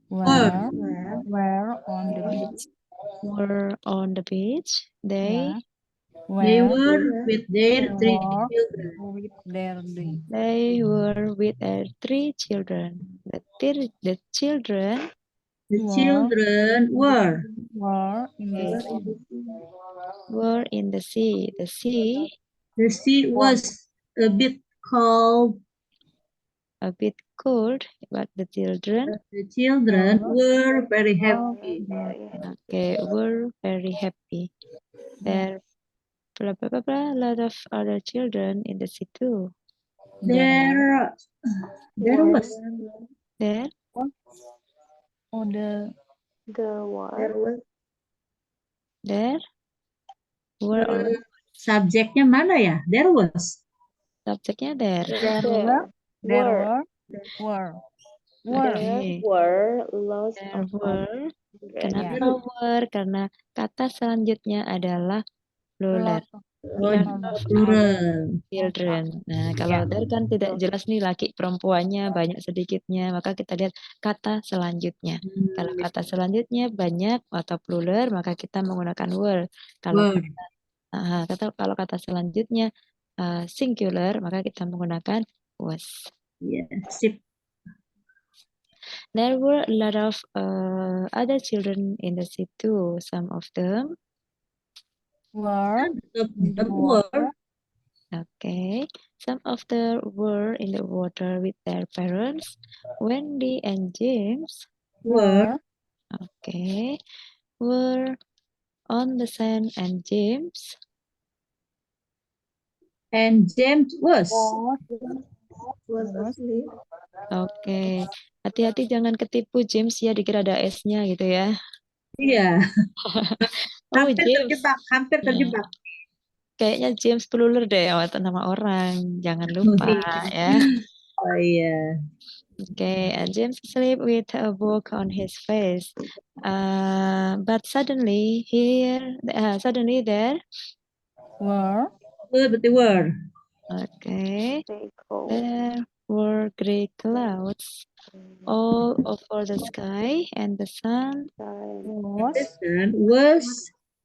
[SPEAKER 5] Were
[SPEAKER 3] Where
[SPEAKER 5] on the beach.
[SPEAKER 1] were on the beach. They
[SPEAKER 7] They were with their three
[SPEAKER 5] were
[SPEAKER 7] children.
[SPEAKER 5] with their day.
[SPEAKER 1] they were with their 3 children. The children
[SPEAKER 7] The children were
[SPEAKER 5] in the sea.
[SPEAKER 1] were in the sea. The sea
[SPEAKER 7] The sea was a bit cold
[SPEAKER 1] a bit cold, but the children,
[SPEAKER 7] The children were very happy.
[SPEAKER 1] were very happy. There blah blah blah blah, a lot of other children in the sea too.
[SPEAKER 7] There was
[SPEAKER 1] There
[SPEAKER 5] Oh,
[SPEAKER 4] The
[SPEAKER 3] There
[SPEAKER 4] war.
[SPEAKER 3] was
[SPEAKER 1] there were only
[SPEAKER 7] subjeknya mana ya? There was.
[SPEAKER 1] subjeknya there.
[SPEAKER 5] there
[SPEAKER 4] There
[SPEAKER 5] were
[SPEAKER 4] were
[SPEAKER 1] Okay.
[SPEAKER 4] lots
[SPEAKER 1] There
[SPEAKER 4] of
[SPEAKER 1] were.
[SPEAKER 4] children.
[SPEAKER 1] Kenapa were? Karena kata selanjutnya adalah plural.
[SPEAKER 7] Oh,
[SPEAKER 1] Number of
[SPEAKER 7] plural.
[SPEAKER 1] children. Nah, kalau there kan tidak jelas nih laki perempuannya banyak sedikitnya, maka kita lihat kata selanjutnya. Kalau kata selanjutnya banyak atau plural, maka kita menggunakan were. Kalau
[SPEAKER 7] Were.
[SPEAKER 1] kalau kata selanjutnya singular, maka kita menggunakan was.
[SPEAKER 7] Yeah, sip.
[SPEAKER 1] There were a lot of other children in the sea too. Some of them,
[SPEAKER 5] were
[SPEAKER 1] okay, some of them were in the water with their parents. Wendy and James,
[SPEAKER 7] Were.
[SPEAKER 1] okay, were on the sand, and James,
[SPEAKER 7] And James was.
[SPEAKER 3] asleep.
[SPEAKER 1] okay. Hati-hati jangan ketipu James ya, dikira ada S-nya gitu ya.
[SPEAKER 7] Iya.
[SPEAKER 1] Oh,
[SPEAKER 7] Hampir
[SPEAKER 1] James.
[SPEAKER 7] terjebak, hampir terjebak.
[SPEAKER 1] Kayaknya James plural deh atau nama orang. Jangan lupa ya.
[SPEAKER 7] Oh iya.
[SPEAKER 1] Okay, and James sleep with a book on his face. But suddenly there.
[SPEAKER 5] were
[SPEAKER 7] But they were.
[SPEAKER 1] Okay,
[SPEAKER 4] They go.
[SPEAKER 1] there were gray clouds all over the sky, and the sun.
[SPEAKER 7] The sun was.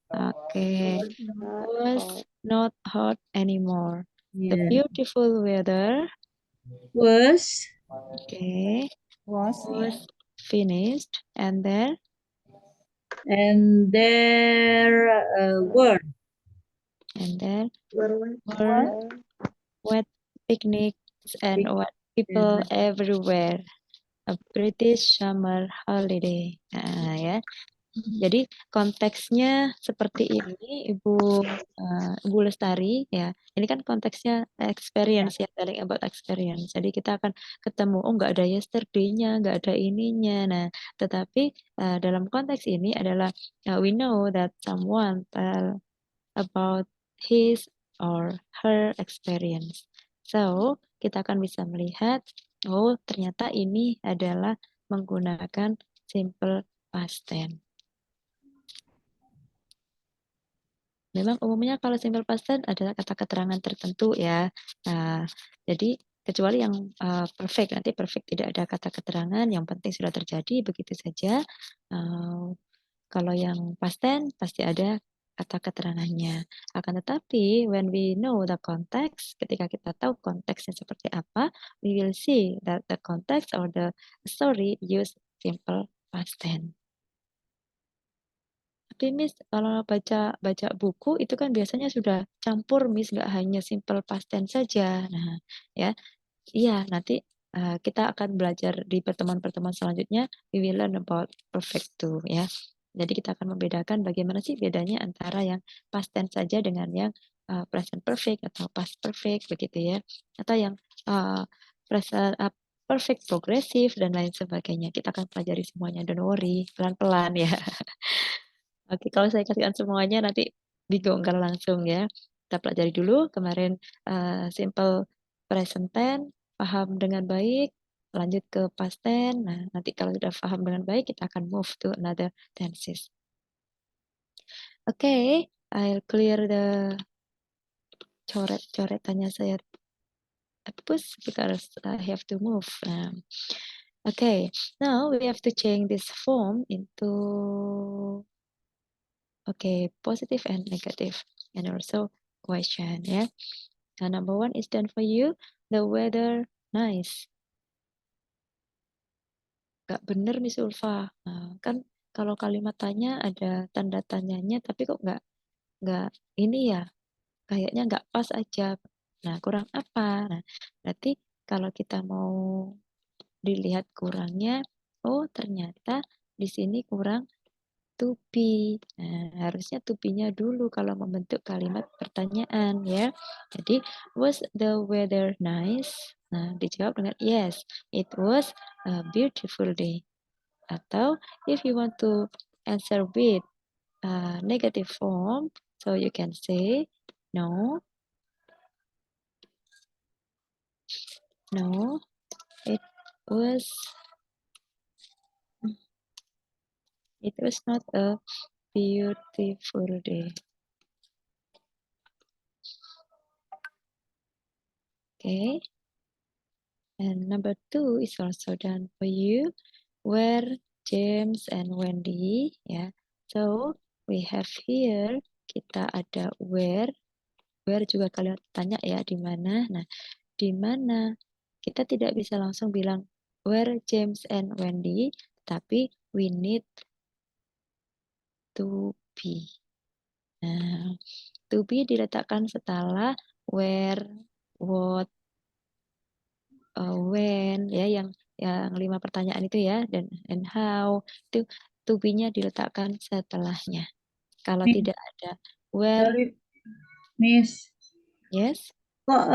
[SPEAKER 1] Okay, was not hot anymore. The
[SPEAKER 7] Yeah.
[SPEAKER 1] beautiful weather.
[SPEAKER 7] Was.
[SPEAKER 1] Okay,
[SPEAKER 5] was
[SPEAKER 1] finished, and there.
[SPEAKER 7] And there were.
[SPEAKER 1] And then
[SPEAKER 3] Were
[SPEAKER 1] wet picnics and wet people everywhere. A British summer holiday. Nah, ya. Jadi konteksnya seperti ini, Ibu Lestari, ya. Ini kan konteksnya experience ya, telling about experience. Jadi kita akan ketemu, oh nggak ada yesterday-nya, nggak ada ininya. Nah, tetapi dalam konteks ini adalah we know that someone tell about his or her experience. So, kita akan bisa melihat, oh ternyata ini adalah menggunakan simple past tense. Memang umumnya kalau simple past tense adalah kata keterangan tertentu ya. Nah, jadi kecuali yang perfect, nanti perfect tidak ada kata keterangan, yang penting sudah terjadi, begitu saja. Kalau yang past tense pasti ada kata keterangannya. Akan tetapi when we know the context, ketika kita tahu konteksnya seperti apa, we will see that the context or the story use simple past tense. Tapi Miss, kalau baca buku itu kan biasanya sudah campur Miss, nggak hanya simple past tense saja. Nah, ya, iya nanti kita akan belajar di pertemuan-pertemuan selanjutnya. We will learn about perfect too, ya. Jadi kita akan membedakan bagaimana sih bedanya antara yang past tense saja dengan yang present perfect atau past perfect begitu ya, atau yang present perfect progressive dan lain sebagainya. Kita akan pelajari semuanya, don't worry, pelan-pelan ya. Oke, kalau saya kasihkan semuanya nanti bingung kalau langsung ya. Kita pelajari dulu kemarin simple present tense, paham dengan baik, lanjut ke past tense. Nah, nanti kalau sudah paham dengan baik, kita akan move to another tenses. Oke, I'll clear the coret-coretannya saya hapus because I have to move. Okay, now we have to change this form into positive and negative, and also question ya. Nah, number 1 is done for you. The weather nice. Gak bener Miss Ulfa. Nah, kan kalau kalimat tanya ada tanda tanyanya, tapi kok nggak ini ya, kayaknya nggak pas aja. Nah, kurang apa? Nah, berarti kalau kita mau dilihat kurangnya, oh ternyata di sini kurang to be. Nah, harusnya to be-nya dulu kalau membentuk kalimat pertanyaan ya. Jadi, was the weather nice? Nah, dijawab dengan yes, it was a beautiful day. Atau if you want to answer with negative form, so you can say no, no, it was it was not a beautiful day. Okay. And number 2 is also done for you. Where James and Wendy, ya. So we have here kita ada where juga kalian tanya ya di mana. Nah, di mana kita tidak bisa langsung bilang where James and Wendy, tapi we need to be. Nah, to be diletakkan setelah where, what, when ya yang 5 pertanyaan itu ya dan and how itu to be-nya diletakkan setelahnya. Kalau
[SPEAKER 7] Miss,
[SPEAKER 1] tidak ada where,
[SPEAKER 7] sorry, Miss.
[SPEAKER 1] yes,
[SPEAKER 7] Kok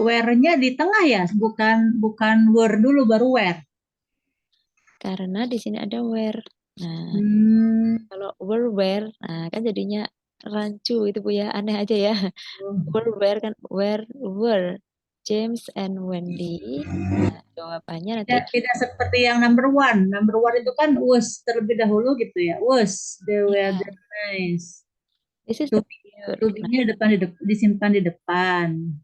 [SPEAKER 7] where-nya di tengah ya? Bukan were dulu baru where.
[SPEAKER 1] karena di sini ada where. Nah, kalau where, nah kan jadinya rancu itu Bu ya, aneh aja ya. Where kan were James and Wendy. Nah, jawabannya nanti
[SPEAKER 7] Tidak seperti yang number one. Number one itu kan was terlebih dahulu gitu ya. Was the
[SPEAKER 1] ya,
[SPEAKER 7] weather nice.
[SPEAKER 1] this is
[SPEAKER 7] To
[SPEAKER 1] the pure. Nah,
[SPEAKER 7] be-nya disimpan di depan.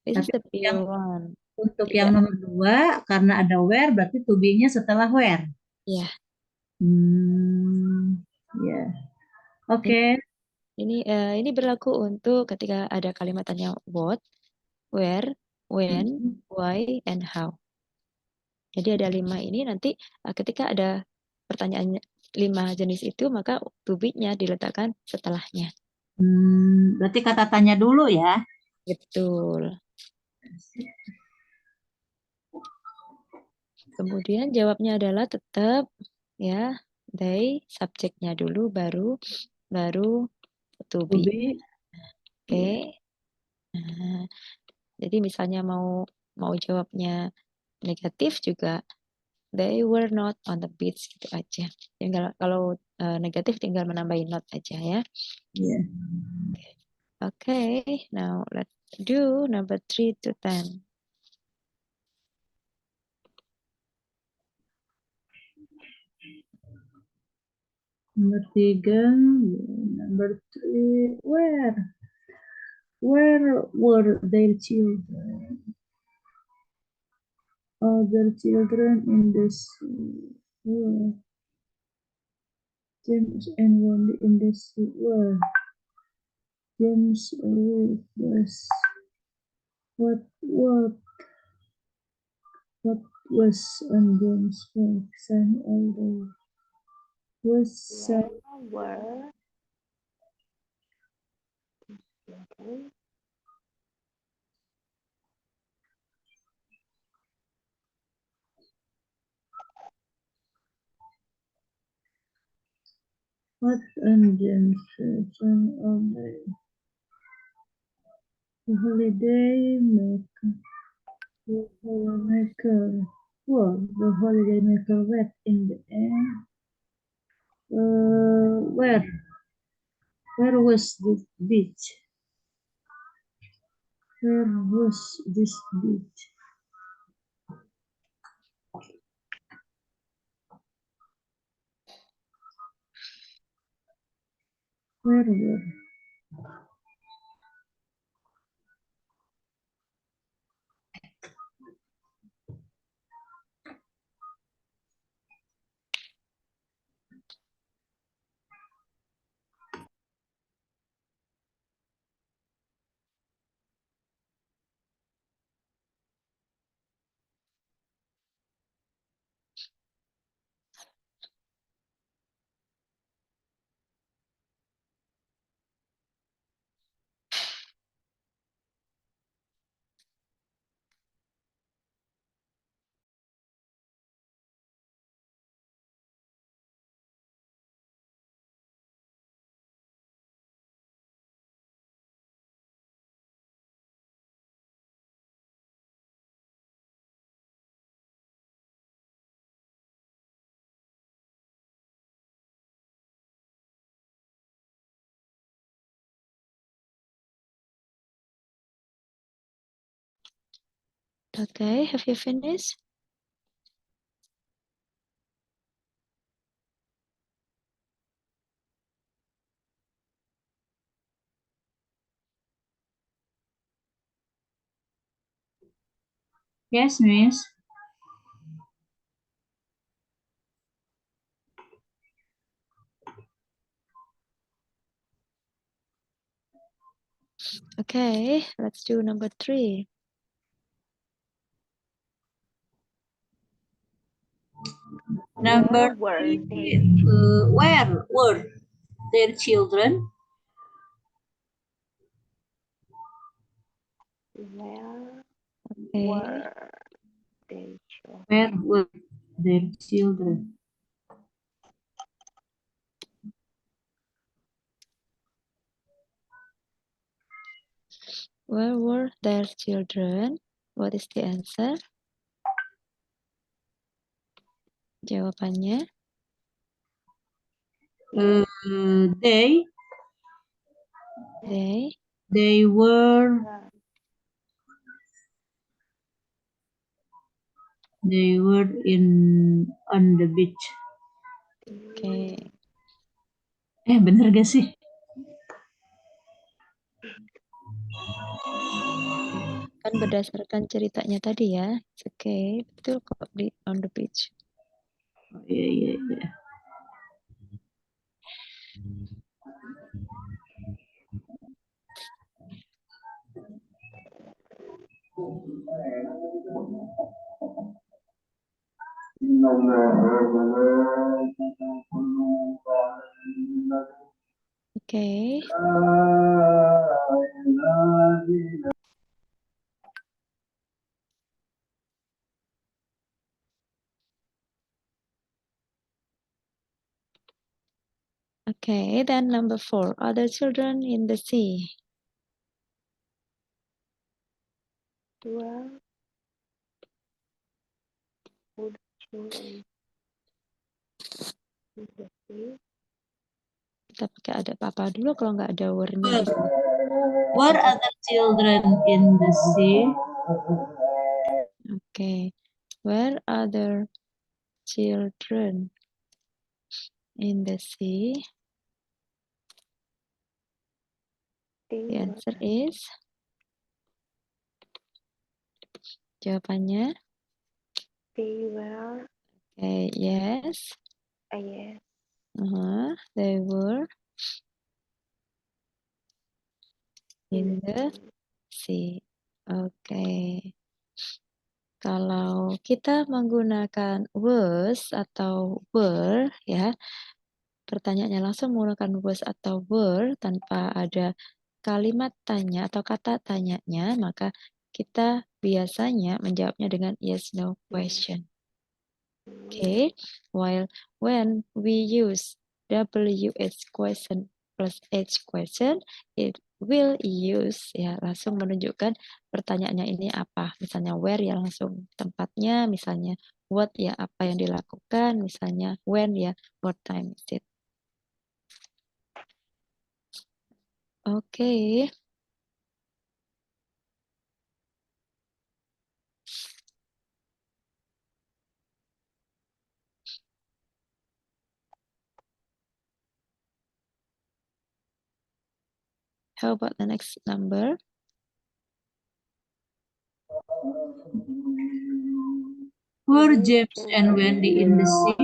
[SPEAKER 1] this is
[SPEAKER 7] Tapi
[SPEAKER 1] the pure one.
[SPEAKER 7] untuk
[SPEAKER 1] Tidak,
[SPEAKER 7] yang nomor 2, karena ada where, berarti to be-nya setelah where.
[SPEAKER 1] ya.
[SPEAKER 7] Ya. Oke.
[SPEAKER 1] Ini berlaku untuk ketika ada kalimat tanya what, where, when, why, and how. Jadi ada 5 ini nanti ketika ada pertanyaan 5 jenis itu maka to be-nya diletakkan setelahnya.
[SPEAKER 7] Berarti kata tanya dulu ya.
[SPEAKER 1] Betul. Kemudian jawabnya adalah tetap ya they, subjeknya dulu baru to
[SPEAKER 7] To
[SPEAKER 1] be.
[SPEAKER 7] be.
[SPEAKER 1] Oke. Nah, jadi misalnya mau jawabnya negatif juga they were not on the beach gitu aja. Tinggal kalau negatif tinggal menambahin not aja ya.
[SPEAKER 7] Yeah.
[SPEAKER 1] Okay, now let's do number 3 to 10.
[SPEAKER 7] Nomor 3, number 3, where? Where were their children? Other children in the sea were. James and Wendy in the sea were. James was. What was on James' face? Sun all day. Was sun.
[SPEAKER 4] Were. Okay.
[SPEAKER 7] What on James' face? Sun all day. The holiday maker. The holiday maker. Well, the holiday maker wet in the air. Where? Where was this beach? Where was this beach? Where were?
[SPEAKER 1] Okay, have you finished?
[SPEAKER 7] Yes, Miss.
[SPEAKER 1] Okay, let's do number 3.
[SPEAKER 7] Number
[SPEAKER 4] Where were they?
[SPEAKER 7] where were their children?
[SPEAKER 4] Where
[SPEAKER 1] Okay.
[SPEAKER 4] were they?
[SPEAKER 7] Where were their children?
[SPEAKER 1] Where were their children? What is the answer? Jawabannya
[SPEAKER 7] They were in on the beach.
[SPEAKER 1] Okay.
[SPEAKER 7] Bener gak sih?
[SPEAKER 1] Kan berdasarkan ceritanya tadi ya. Oke, betul kok di on the beach.
[SPEAKER 7] Oh, iya.
[SPEAKER 1] Okay. Okay, then number 4. Other children in the sea.
[SPEAKER 4] Where would children in the sea?
[SPEAKER 1] Kita pakai ada apa dulu kalau nggak ada word-nya di sini.
[SPEAKER 7] Were other children in the sea?
[SPEAKER 1] Okay. Where other children in the sea? The answer is jawabannya.
[SPEAKER 4] They were.
[SPEAKER 1] Okay, yes.
[SPEAKER 4] Yes.
[SPEAKER 1] They were in the sea. Okay. Kalau kita menggunakan was atau were, ya, pertanyaannya langsung menggunakan was atau were tanpa ada kalimat tanya atau kata tanyanya, maka kita biasanya menjawabnya dengan yes no question. Okay, while when we use WH question plus H question, it will use, ya, langsung menunjukkan pertanyaannya ini apa. Misalnya where, ya langsung tempatnya, misalnya what, ya apa yang dilakukan, misalnya when, ya what time is it. Okay. How about the next number?
[SPEAKER 7] Were James and Wendy in the sea?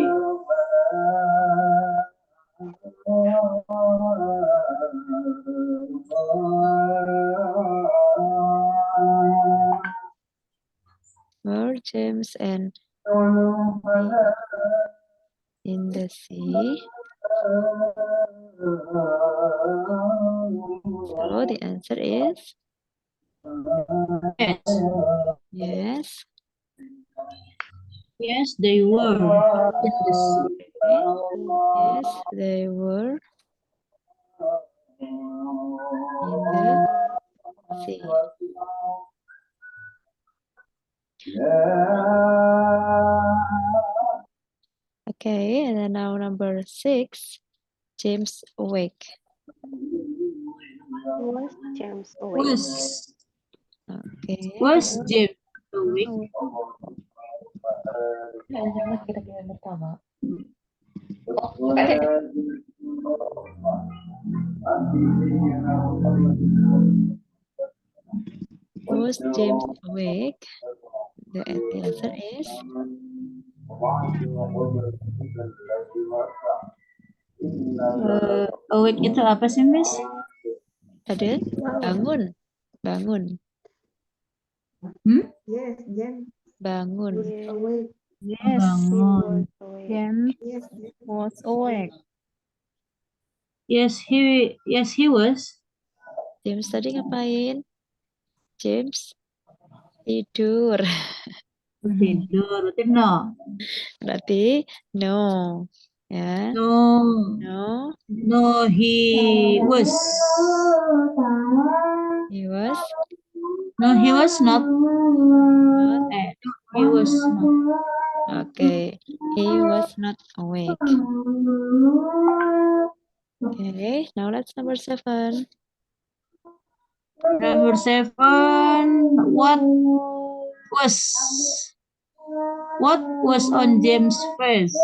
[SPEAKER 1] Were James and Wendy in the sea? So the answer is
[SPEAKER 7] Yes.
[SPEAKER 1] yes.
[SPEAKER 7] Yes, they were in the sea.
[SPEAKER 1] Yes, they were in the sea. Okay, and then now number 6, James awake.
[SPEAKER 4] Was James awake?
[SPEAKER 1] Okay.
[SPEAKER 7] Was James A week.
[SPEAKER 2] Ya, jangan kira-kira pertama.
[SPEAKER 1] Was James awake? The answer is
[SPEAKER 7] Awake itu apa sih, Miss?
[SPEAKER 1] ada
[SPEAKER 3] Bangun.
[SPEAKER 1] bangun,
[SPEAKER 3] Yes, James
[SPEAKER 1] bangun.
[SPEAKER 4] Yes,
[SPEAKER 3] awake.
[SPEAKER 5] Yes,
[SPEAKER 4] he
[SPEAKER 7] Bangun.
[SPEAKER 4] was awake.
[SPEAKER 5] James
[SPEAKER 3] Yes, James
[SPEAKER 5] was awake.
[SPEAKER 7] Yes, he was.
[SPEAKER 1] James tadi ngapain? James tidur.
[SPEAKER 7] Tidur, berarti no.
[SPEAKER 1] Berarti no. Ya,
[SPEAKER 7] No,
[SPEAKER 1] no.
[SPEAKER 7] no, he was.
[SPEAKER 1] He was
[SPEAKER 7] No, he was not.
[SPEAKER 1] not.
[SPEAKER 7] No, he was not.
[SPEAKER 1] Okay. He was not awake. Okay. Now let's number 7.
[SPEAKER 7] Number 7, what was on James' face?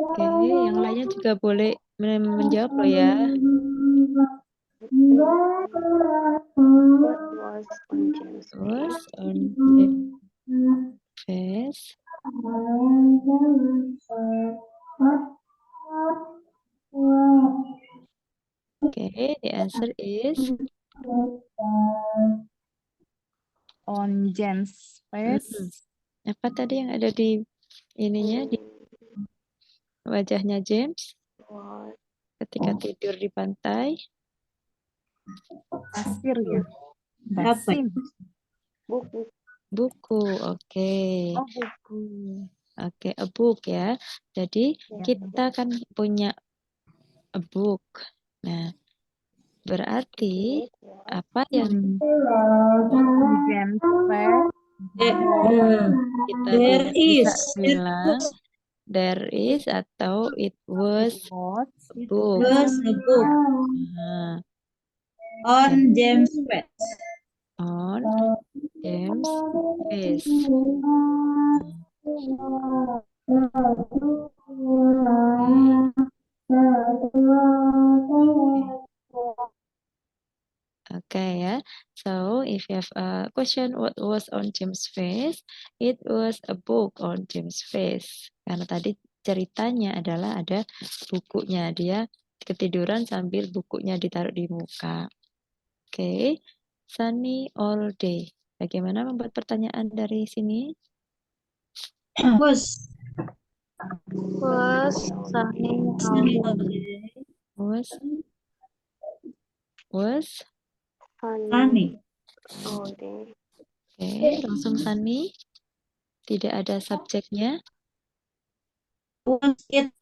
[SPEAKER 1] Oke, yang lainnya juga boleh menjawab loh ya.
[SPEAKER 4] What was on James'
[SPEAKER 1] Was
[SPEAKER 4] face?
[SPEAKER 1] on James' face. Okay, the answer is
[SPEAKER 5] On James' face.
[SPEAKER 1] apa tadi yang ada di ininya di wajahnya James
[SPEAKER 4] What
[SPEAKER 1] ketika tidur di pantai?
[SPEAKER 5] Pasir ya.
[SPEAKER 7] Apa?
[SPEAKER 5] Basim.
[SPEAKER 4] buku?
[SPEAKER 1] Buku. Oke.
[SPEAKER 5] Oh, buku.
[SPEAKER 1] Oke, a book ya. Jadi
[SPEAKER 5] Ya.
[SPEAKER 1] kita kan punya a book. Nah, berarti apa yang
[SPEAKER 5] On James' face.
[SPEAKER 1] kita
[SPEAKER 7] There
[SPEAKER 1] bisa
[SPEAKER 7] is.
[SPEAKER 1] bilang there is atau it was
[SPEAKER 5] Was
[SPEAKER 1] a book.
[SPEAKER 7] Was a book
[SPEAKER 1] Nah,
[SPEAKER 7] on James' face.
[SPEAKER 1] on James face. Okay, ya. So if you have a question what was on James' face, it was a book on James' face. Karena tadi ceritanya adalah ada bukunya, dia ketiduran sambil bukunya ditaruh di muka. Oke, sunny all day. Bagaimana membuat pertanyaan dari sini?
[SPEAKER 7] Was.
[SPEAKER 4] Sunny
[SPEAKER 1] Was
[SPEAKER 7] Sunny.
[SPEAKER 4] all day.
[SPEAKER 1] Oke, langsung sunny. Tidak ada subjeknya.
[SPEAKER 7] Was it?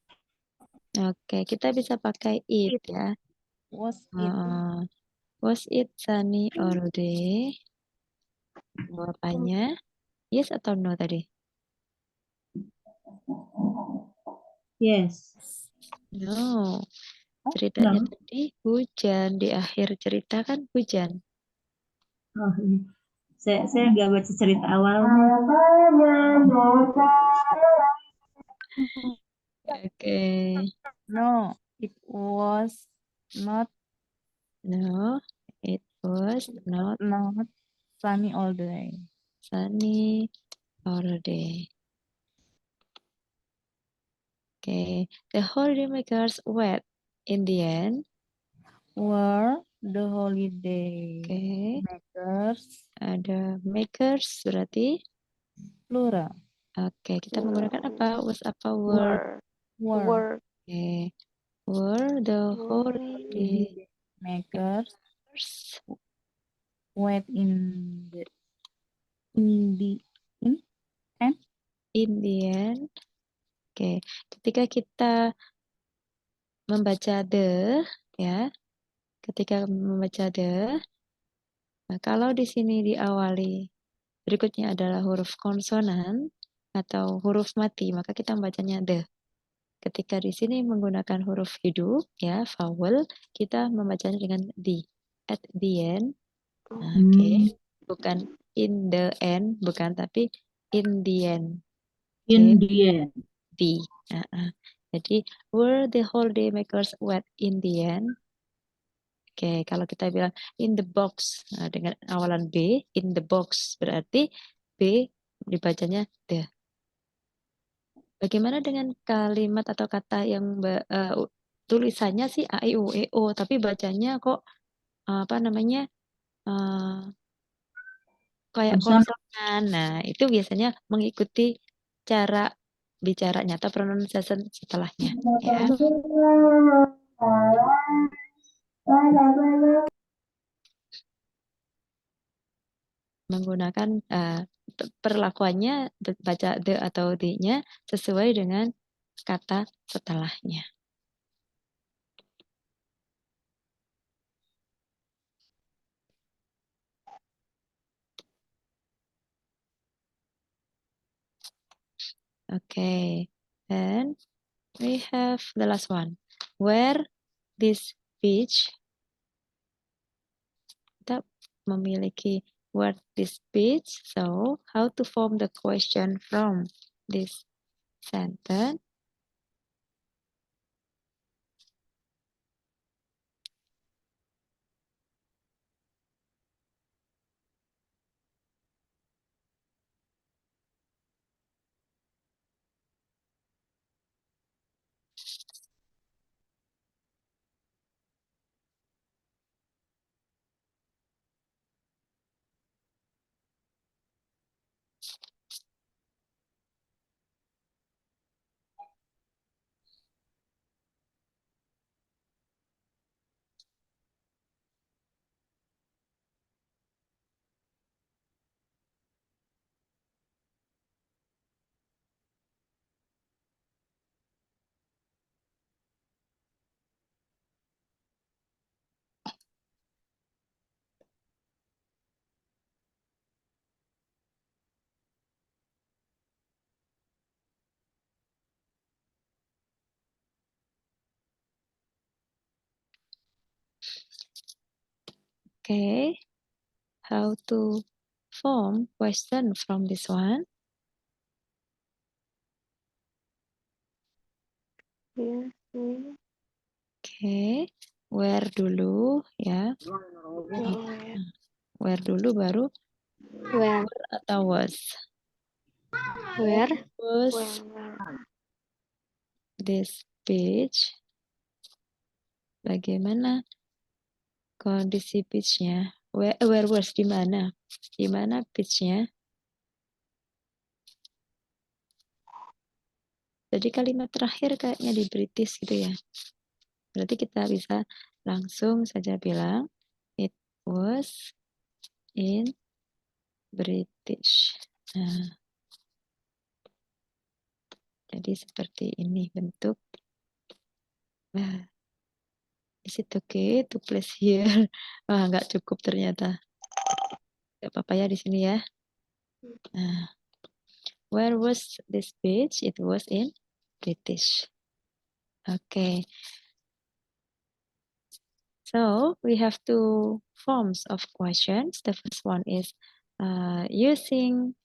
[SPEAKER 1] Oke, kita bisa pakai it ya.
[SPEAKER 5] was it.
[SPEAKER 1] Was it sunny all day? Jawabannya yes atau no tadi?
[SPEAKER 7] Yes.
[SPEAKER 1] No. Ceritanya
[SPEAKER 7] No.
[SPEAKER 1] tadi hujan. Di akhir cerita kan hujan.
[SPEAKER 7] Oh, iya. Saya nggak baca cerita awal.
[SPEAKER 1] Oke.
[SPEAKER 5] No, it was not
[SPEAKER 1] No, it was not
[SPEAKER 5] sunny all day.
[SPEAKER 1] sunny all day. Okay, the holidaymakers wet in the end.
[SPEAKER 5] Were the holiday
[SPEAKER 1] Okay,
[SPEAKER 5] makers
[SPEAKER 1] ada makers berarti.
[SPEAKER 5] plural.
[SPEAKER 1] Oke, kita menggunakan apa? Was apa were?
[SPEAKER 5] Were
[SPEAKER 1] Okay, were the holiday
[SPEAKER 5] makers
[SPEAKER 1] makers
[SPEAKER 5] wet in the
[SPEAKER 1] in the end. Oke, ketika kita membaca the, ya, ketika membaca the, nah, kalau di sini diawali berikutnya adalah huruf konsonan atau huruf mati, maka kita membacanya the. Ketika di sini menggunakan huruf hidup, ya, vowel, kita membacanya dengan the. At the end, Oke. Bukan in the end, bukan, tapi in the end.
[SPEAKER 7] In the end.
[SPEAKER 1] The. Jadi, were the holiday makers wet in the end? Oke, kalau kita bilang in the box dengan awalan B, in the box berarti B dibacanya the. Bagaimana dengan kalimat atau kata yang tulisannya sih A, I, U, E, O, tapi bacanya kok apa namanya kayak
[SPEAKER 7] Konsonan.
[SPEAKER 1] konsonan. Nah, itu biasanya mengikuti cara bicaranya atau pronunciation setelahnya. Ya. Menggunakan perlakuannya baca the atau the-nya sesuai dengan kata setelahnya. Okay, then we have the last one. Where this beach, kita memiliki where this beach. So, how to form the question from this sentence? Okay, how to form question from this one?
[SPEAKER 4] Yes, yes.
[SPEAKER 1] Okay, where dulu ya? Where dulu baru
[SPEAKER 4] Where?
[SPEAKER 1] atau was?
[SPEAKER 4] Where?
[SPEAKER 1] Was
[SPEAKER 4] Where?
[SPEAKER 1] this beach? Bagaimana kondisi beach-nya? Where was di mana? Di mana beach-nya? Jadi kalimat terakhir kayaknya di British gitu ya. Berarti kita bisa langsung saja bilang it was in British. Nah, jadi seperti ini bentuk. Nah, is it okay to place here? Wah, nggak cukup ternyata. Nggak apa-apa ya di sini ya. Nah, where was this beach? It was in British. Okay. So we have two forms of questions. The first one is using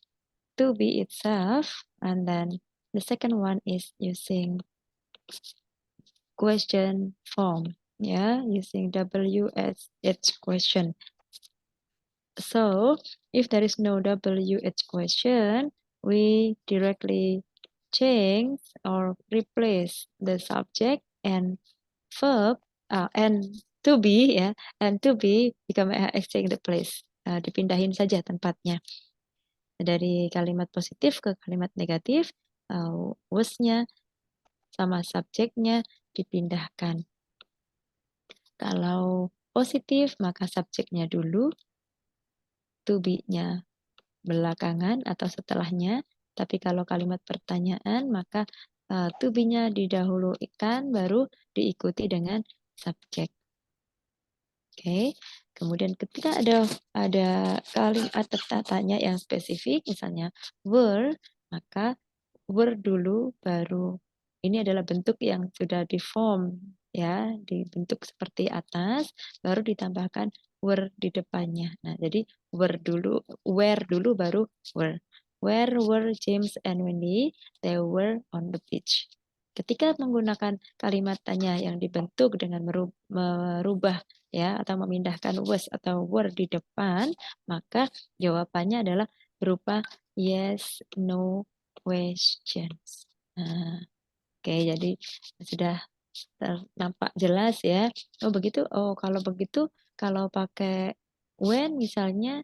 [SPEAKER 1] to be itself, and then the second one is using question form, using WH question. So if there is no WH question, we directly change or replace the subject and verb and to be and to be become exchange the place, dipindahin saja tempatnya dari kalimat positif ke kalimat negatif, was-nya sama subjeknya dipindahkan. Kalau positif maka subjeknya dulu, to be-nya belakangan atau setelahnya. Tapi kalau kalimat pertanyaan maka to be-nya didahulukan baru diikuti dengan subjek. Oke. Kemudian ketika ada kalimat tanya yang spesifik, misalnya were, maka were dulu baru. Ini adalah bentuk yang sudah diform ya, dibentuk seperti atas, baru ditambahkan were di depannya. Nah, jadi were dulu, where dulu baru were. Where were James and Wendy? They were on the beach. Ketika menggunakan kalimat tanya yang dibentuk dengan merubah ya atau memindahkan was atau were di depan, maka jawabannya adalah berupa yes, no questions. Nah, oke, jadi sudah nampak jelas ya. Oh begitu. Oh kalau begitu, kalau pakai when misalnya,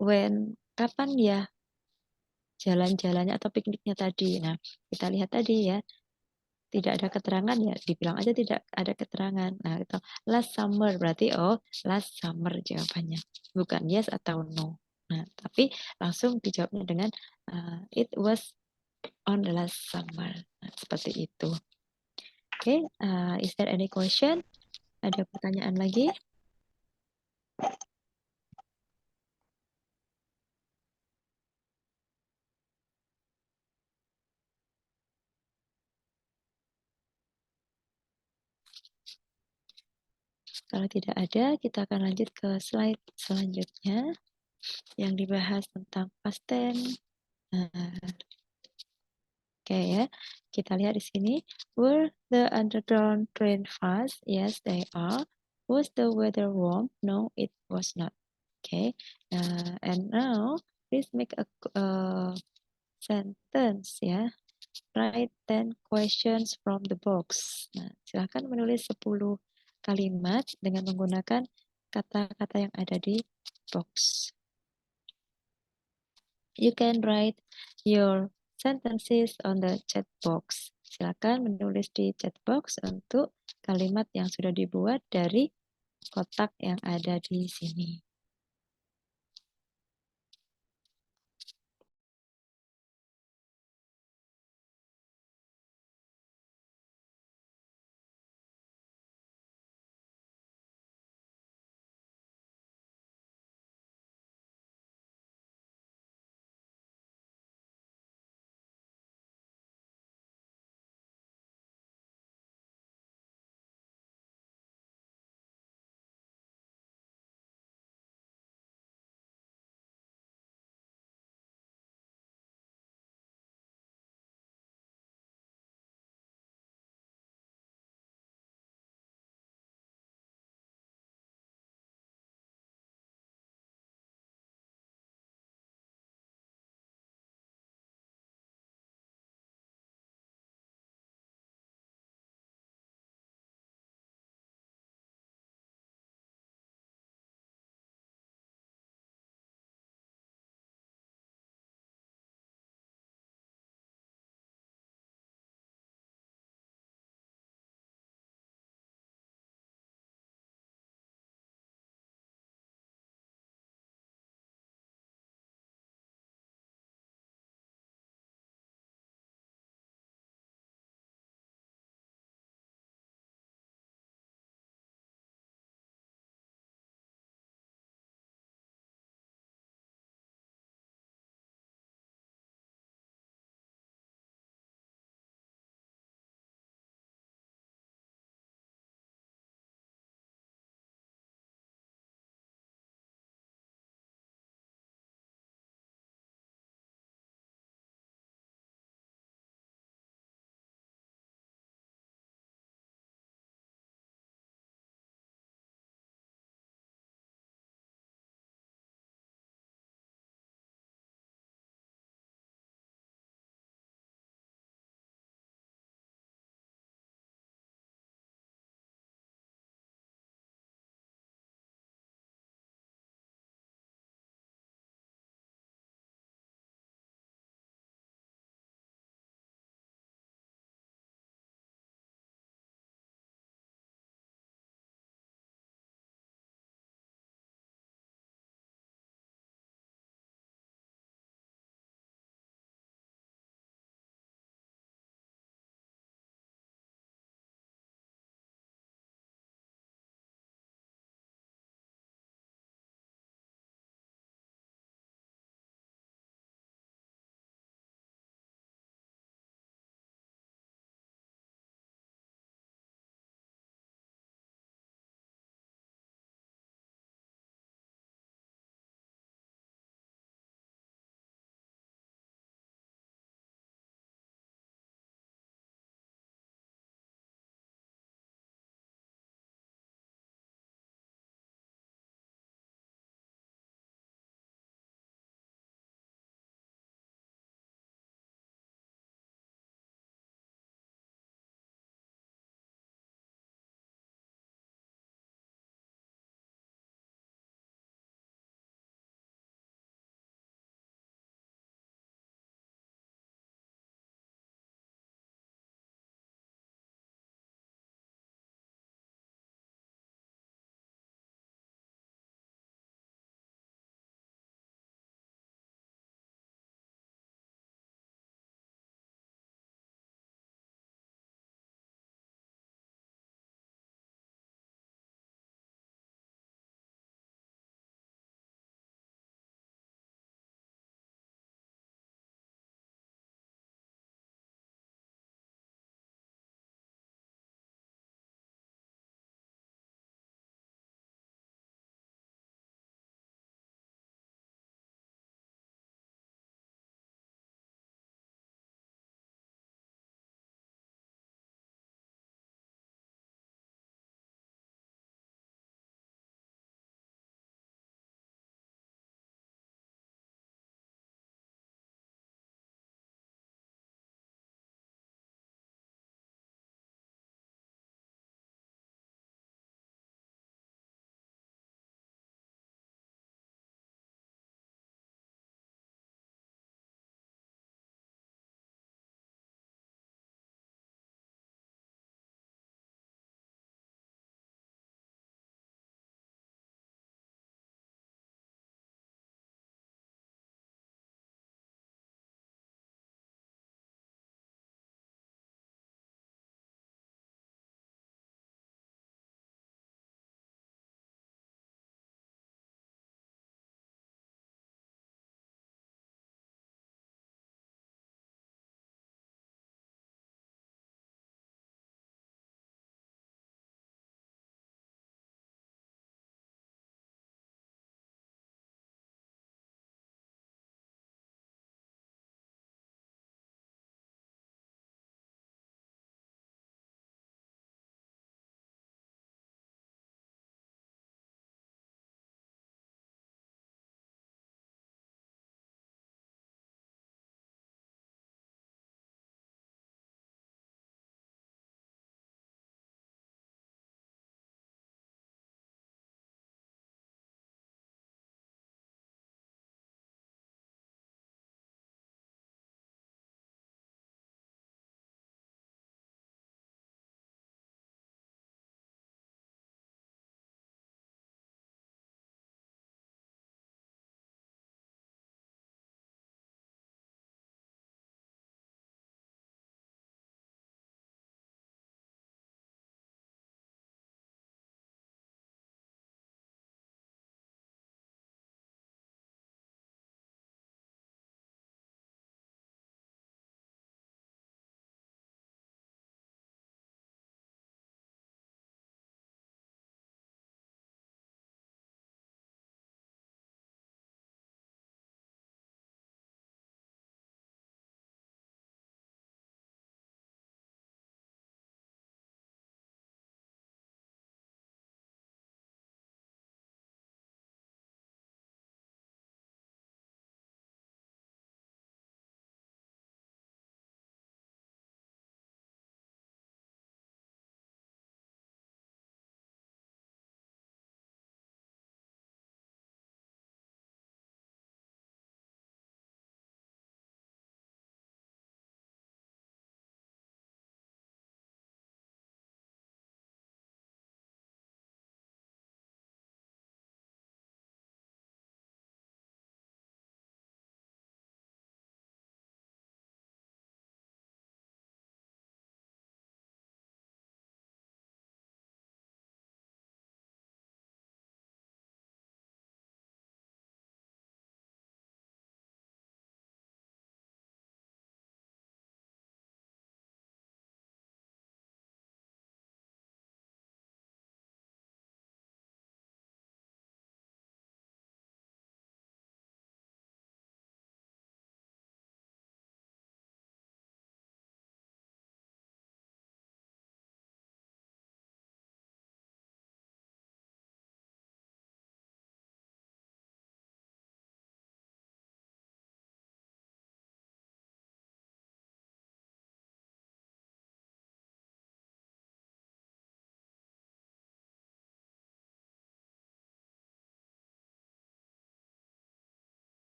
[SPEAKER 1] when kapan ya jalan-jalannya atau pikniknya tadi. Nah, kita lihat tadi ya, tidak ada keterangan ya, dibilang aja tidak ada keterangan. Nah, itu last summer berarti oh last summer jawabannya, bukan yes atau no. Nah, tapi langsung dijawabnya dengan it was on the last summer. Nah, seperti itu. Oke, is there any question? Ada pertanyaan lagi? Kalau tidak ada, kita akan lanjut ke slide selanjutnya yang dibahas tentang past tense. Oke ya, kita lihat di sini. Were the underground train fast? Yes, they are. Was the weather warm? No, it was not. Okay, and now please make a sentence ya. Write 10 questions from the box. Nah, silahkan menulis 10 kalimat dengan menggunakan kata-kata yang ada di box. You can write your sentences on the chat box. Silakan menulis di chat box untuk kalimat yang sudah dibuat dari kotak yang ada di sini.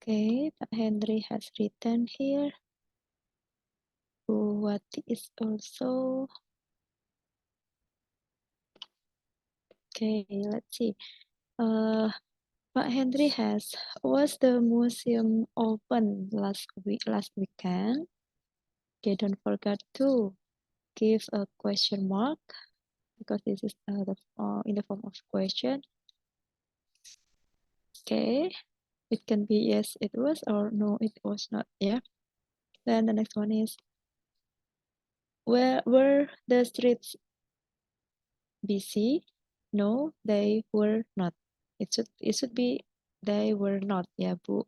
[SPEAKER 1] Okay, Pak Henry has written here. Bu Wati is also. Okay, let's see. Pak Henry has, was the museum open last weekend? Okay, don't forget to give a question mark because this is in the form of question. Okay, it can be yes, it was, or no, it was not. Yeah. Then the next one is, where were the streets busy? No, they were not. It should be they were not. Yeah, Bu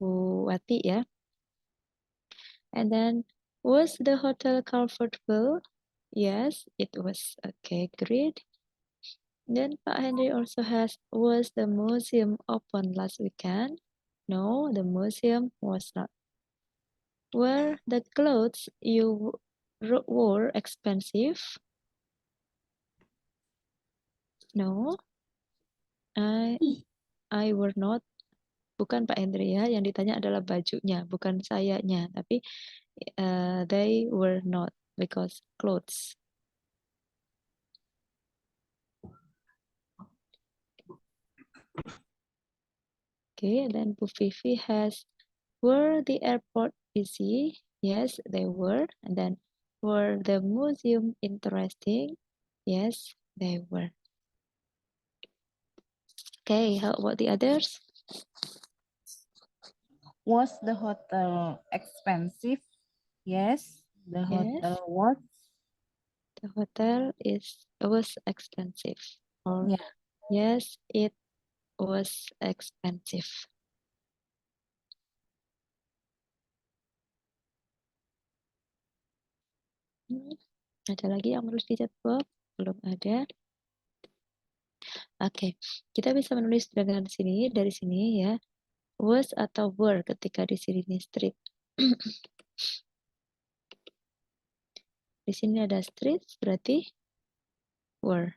[SPEAKER 1] Wati. Yeah. And then, was the hotel comfortable? Yes, it was. Okay, great. Then Pak Henry also has, was the museum open last weekend? No, the museum was not. Were the clothes you wore expensive? No, I were not. Bukan Pak Henry ya, yang ditanya adalah bajunya, bukan sayanya, tapi they were not because clothes. Okay, and then Bu Vivi has, were the airport busy? Yes, they were. And then, were the museum interesting? Yes, they were. Okay, how about the others?
[SPEAKER 5] Was the hotel expensive? Yes, the hotel was.
[SPEAKER 1] The hotel was expensive. Or
[SPEAKER 5] Yeah.
[SPEAKER 1] yes, it was expensive. Ada lagi yang harus dicat Bob? Belum ada. Oke, kita bisa menulis dengan sini, dari sini ya. Was atau were ketika di sini street. Di sini ada street berarti were.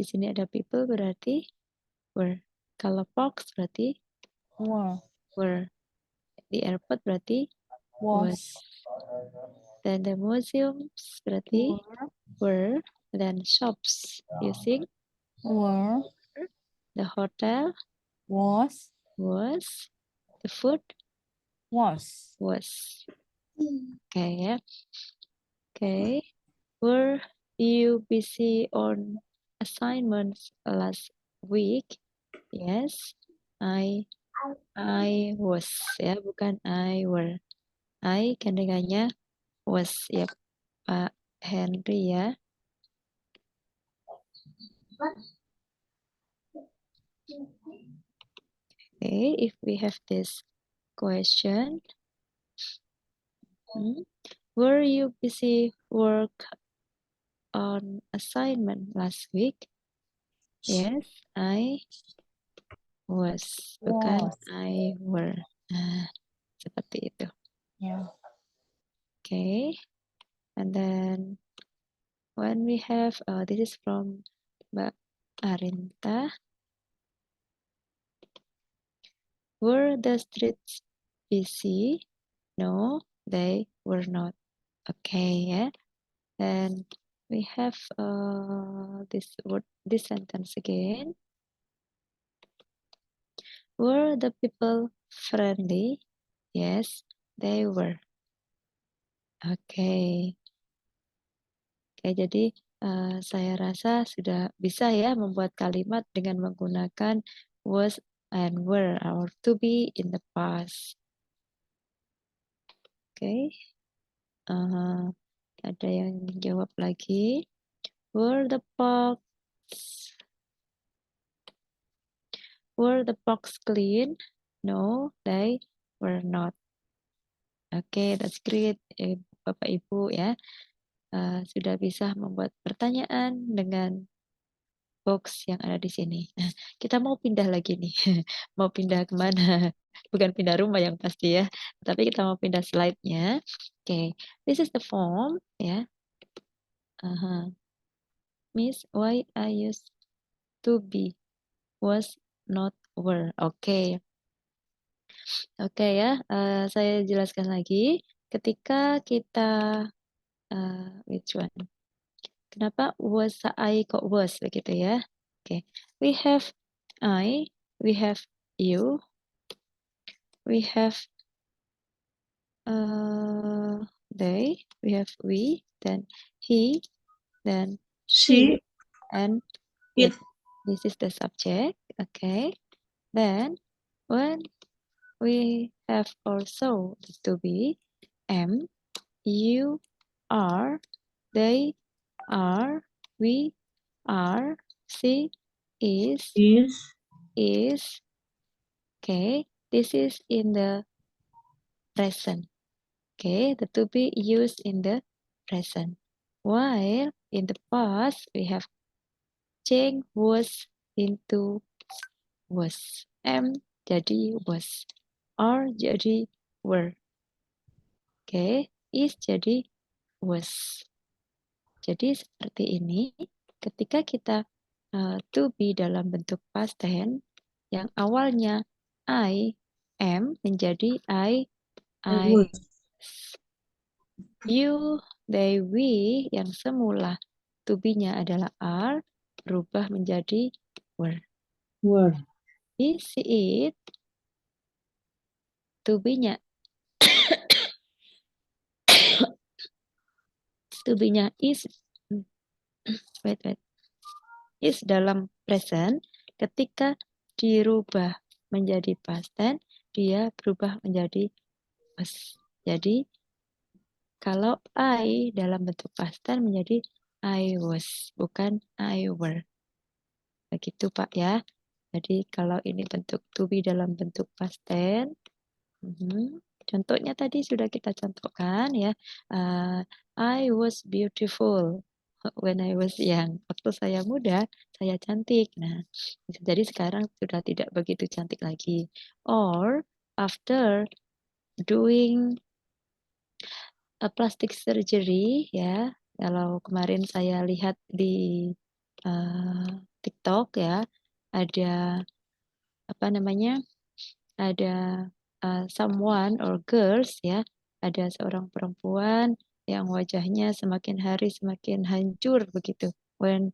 [SPEAKER 1] Di sini ada people berarti were. Kalau parks berarti were. Di airport berarti was. Dan the museums berarti were. Dan shops using
[SPEAKER 5] Were.
[SPEAKER 1] The hotel
[SPEAKER 5] Was.
[SPEAKER 1] The food
[SPEAKER 5] Was.
[SPEAKER 1] Okay, ya. Okay. Were you busy on assignments last week? Yes, I was, ya, bukan I were. I kandungannya was, ya, Pak Henry ya. Okay, if we have this question, were you busy work on assignment last week? Yes, I was, bukan I were. Nah, seperti itu.
[SPEAKER 5] Yeah.
[SPEAKER 1] Okay, and then when we have, this is from Mbak Arinta. Were the streets busy? No, they were not. Okay, yeah. And we have this sentence again. Were the people friendly? Yes, they were. Okay. Oke, jadi saya rasa sudah bisa ya membuat kalimat dengan menggunakan was and were or to be in the past. Oke. Ada yang jawab lagi. Were the parks clean? No, they were not. Oke, that's great, Bapak Ibu ya. Sudah bisa membuat pertanyaan dengan box yang ada di sini. Nah, kita mau pindah lagi nih. Mau pindah kemana? Bukan pindah rumah yang pasti ya. Tapi kita mau pindah slide-nya. Oke, this is the form ya. Miss, why I used to be was not were. Oke. Oke ya, saya jelaskan lagi. Ketika kita which one? Kenapa was I kok was begitu ya? Oke, we have I, we have you, we have they, we have we, then he, then she,
[SPEAKER 7] She,
[SPEAKER 1] and
[SPEAKER 7] it,
[SPEAKER 1] it. This is the subject. Okay. Then when we have also the to be, am, you are, they are, we are, she is,
[SPEAKER 7] is,
[SPEAKER 1] okay. This is in the present. Okay, the to be used in the present. While in the past we have changed was into was. Am jadi was. Are jadi were. Oke, is jadi was. Jadi seperti ini, ketika kita to be dalam bentuk past tense, yang awalnya I am menjadi I
[SPEAKER 7] was,
[SPEAKER 1] you, they, we yang semula to be-nya adalah are berubah menjadi were.
[SPEAKER 7] were,
[SPEAKER 1] Is it to be-nya to be-nya is wait is dalam present, ketika dirubah menjadi past tense dia berubah menjadi was. Jadi kalau I dalam bentuk past tense menjadi I was, bukan I were. Begitu Pak ya. Jadi kalau ini bentuk to be dalam bentuk past tense, contohnya tadi sudah kita contohkan ya. I was beautiful when I was young. Waktu saya muda, saya cantik. Nah, jadi sekarang sudah tidak begitu cantik lagi. Or after doing a plastic surgery ya. Kalau kemarin saya lihat di TikTok ya, ada apa namanya? Ada someone or girls ya, ada seorang perempuan yang wajahnya semakin hari semakin hancur begitu. When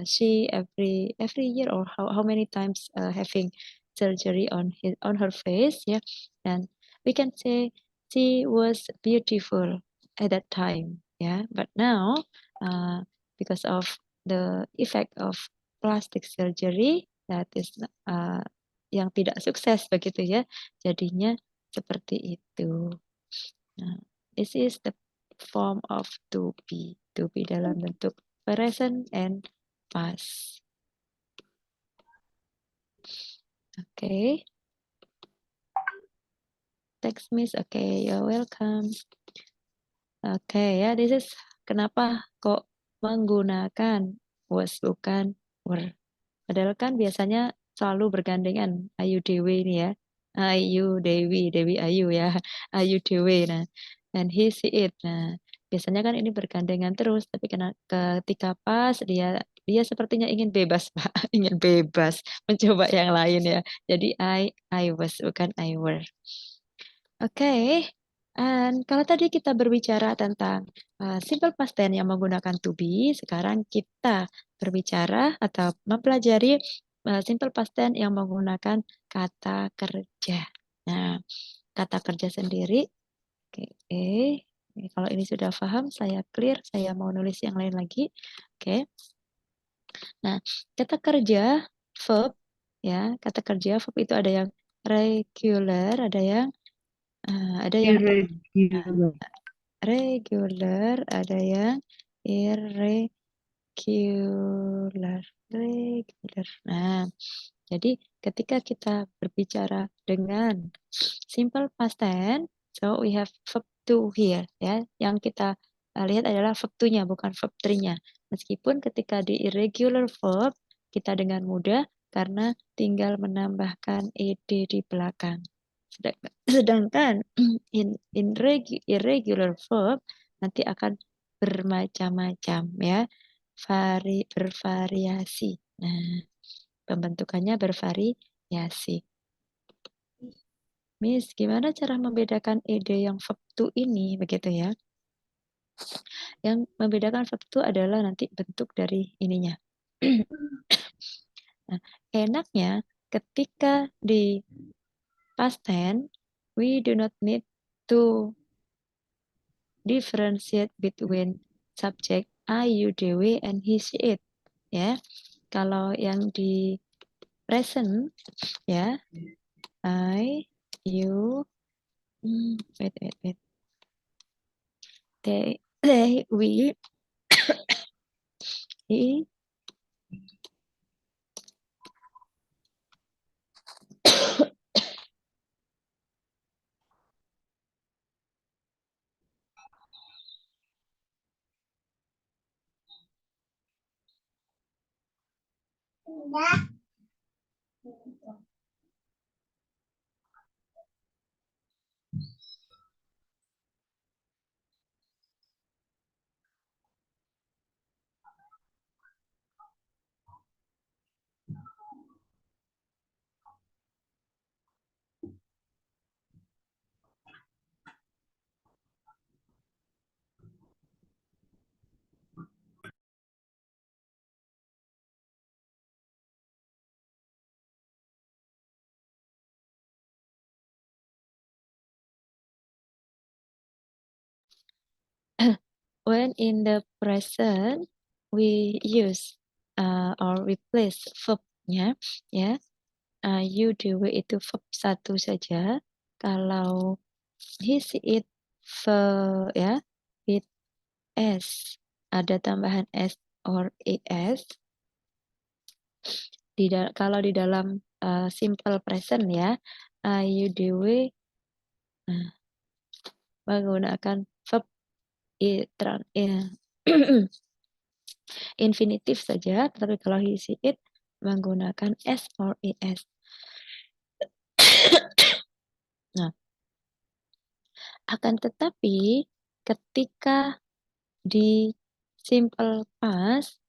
[SPEAKER 1] she every year or how many times having surgery on her face ya, dan we can say she was beautiful at that time ya, but now because of the effect of plastic surgery that is yang tidak sukses begitu ya, jadinya seperti itu. Nah, this is the form of to be dalam bentuk present and past. Oke. Thanks Miss. Oke, you're welcome. Oke ya, this is kenapa kok menggunakan was bukan were. Padahal kan biasanya selalu bergandengan Ayu Dewi ini ya. Ayu Dewi, Dewi Ayu ya. Ayu Dewi. Nah, dan he see it. Nah, biasanya kan ini bergandengan terus, tapi ketika pas dia sepertinya ingin bebas, Pak. Ingin bebas mencoba yang lain ya. Jadi I was bukan I were. Oke. Dan kalau tadi kita berbicara tentang simple past tense yang menggunakan to be, sekarang kita berbicara atau mempelajari simple past tense yang menggunakan kata kerja. Nah, kata kerja sendiri, oke. Kalau ini sudah paham, saya clear, saya mau nulis yang lain lagi. Oke. Nah, kata kerja verb ya, kata kerja verb itu ada yang regular, ada yang
[SPEAKER 7] irregular,
[SPEAKER 1] regular, ada yang irregular. Regular. Nah, jadi ketika kita berbicara dengan simple past tense, so we have verb to here ya. Yang kita lihat adalah verb to-nya bukan verb 3-nya. Meskipun ketika di irregular verb kita dengan mudah karena tinggal menambahkan ed di belakang. Sedangkan in irregular verb nanti akan bermacam-macam ya, bervariasi. Nah, pembentukannya bervariasi. Miss, gimana cara membedakan ed yang verb to ini, begitu ya? Yang membedakan verb to adalah nanti bentuk dari ininya. Nah, enaknya ketika di past tense, we do not need to differentiate between subject I, you, they, we, and he, she, it. Ya, kalau yang di present, ya, I, you, wait, they, we, he, when in the present we use or replace verb-nya, ya, you, they, we itu verb satu saja. Kalau he, she, it, ya, it, s, ada tambahan s or es. Kalau di dalam simple present ya, you, they, we menggunakan verb infinitif saja, tapi kalau he, she, it menggunakan s or es. Nah, akan tetapi ketika di simple past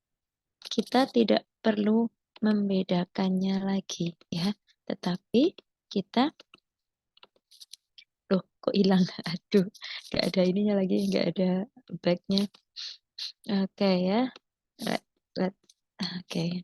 [SPEAKER 1] kita tidak perlu membedakannya lagi ya, tetapi kita loh kok hilang, aduh nggak ada ininya lagi, nggak ada backnya. Oke ya, oke.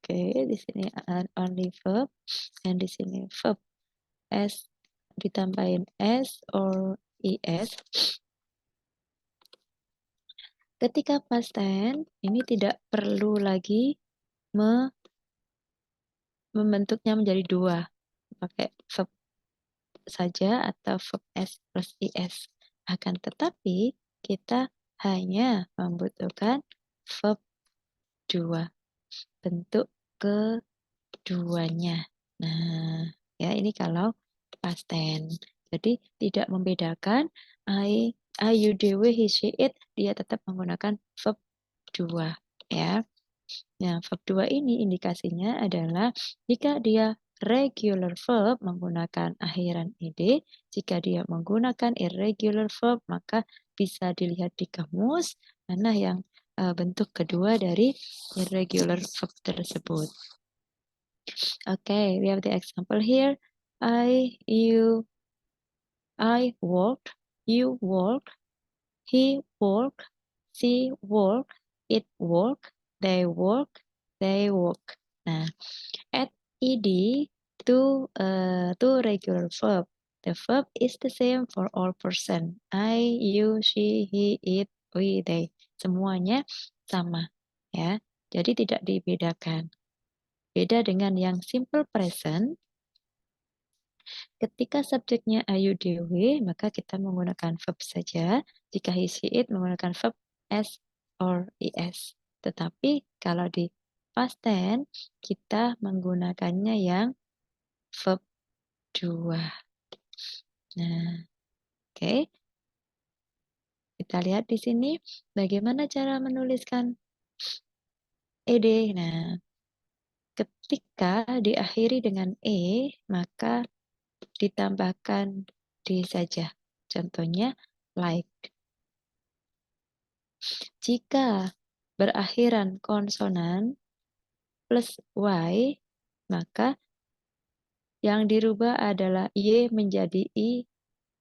[SPEAKER 1] Oke, di sini only verb, dan di sini verb s ditambahin s or es. Ketika past tense ini tidak perlu lagi membentuknya menjadi dua, pakai verb saja atau verb s plus es. Akan tetapi kita hanya membutuhkan verb dua, bentuk keduanya. Nah, ya ini kalau past tense. Jadi tidak membedakan I, you, they, we, he, she, it, dia tetap menggunakan verb dua, ya. Nah, verb 2 ini indikasinya adalah jika dia regular verb menggunakan akhiran ed, jika dia menggunakan irregular verb maka bisa dilihat di kamus mana yang bentuk kedua dari irregular verb tersebut. Okay, we have the example here. I work, you work, he work, she work, it work, they work, they work. Nah, add ed to regular verb. The verb is the same for all person. I, you, she, he, it, we, they. Semuanya sama, ya. Jadi tidak dibedakan. Beda dengan yang simple present. Ketika subjeknya ayu dewe, maka kita menggunakan verb saja. Jika he, she, it menggunakan verb s or es. Tetapi kalau di past tense, kita menggunakannya yang verb 2. Nah, oke. Kita lihat di sini bagaimana cara menuliskan ed. Nah, ketika diakhiri dengan E, maka ditambahkan D saja. Contohnya like. Jika berakhiran konsonan plus Y, maka yang dirubah adalah Y menjadi I,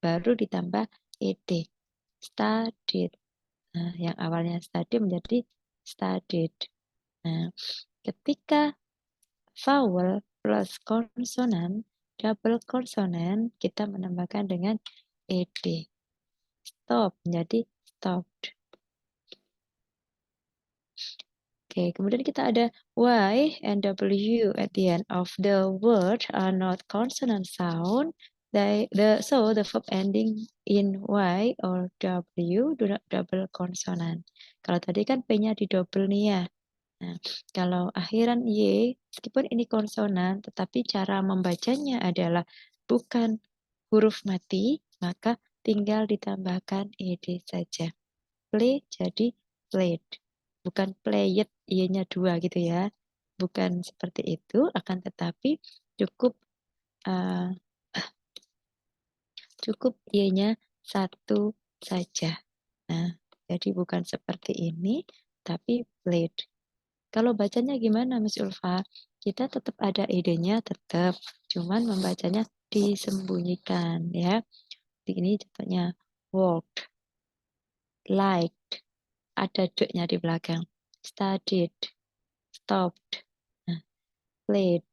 [SPEAKER 1] baru ditambah ED. Studied. Nah, yang awalnya study menjadi studied. Nah, ketika vowel plus konsonan, double konsonan, kita menambahkan dengan ED. Stop menjadi stopped. Oke, kemudian kita ada Y and W at the end of the word are not consonant sound. So the verb ending in Y or W do not double consonant. Kalau tadi kan P-nya di double nih ya. Nah, kalau akhiran Y, meskipun ini konsonan, tetapi cara membacanya adalah bukan huruf mati, maka tinggal ditambahkan ED saja. Play jadi played. Bukan played, Y-nya 2 gitu ya. Bukan seperti itu, akan tetapi cukup cukup Y-nya 1 saja. Nah, jadi bukan seperti ini, tapi played. Kalau bacanya gimana, Miss Ulfa? Kita tetap ada ED-nya, tetap. Cuman membacanya disembunyikan ya. Ini contohnya walked, liked, ada D-nya di belakang. Studied, stopped, played.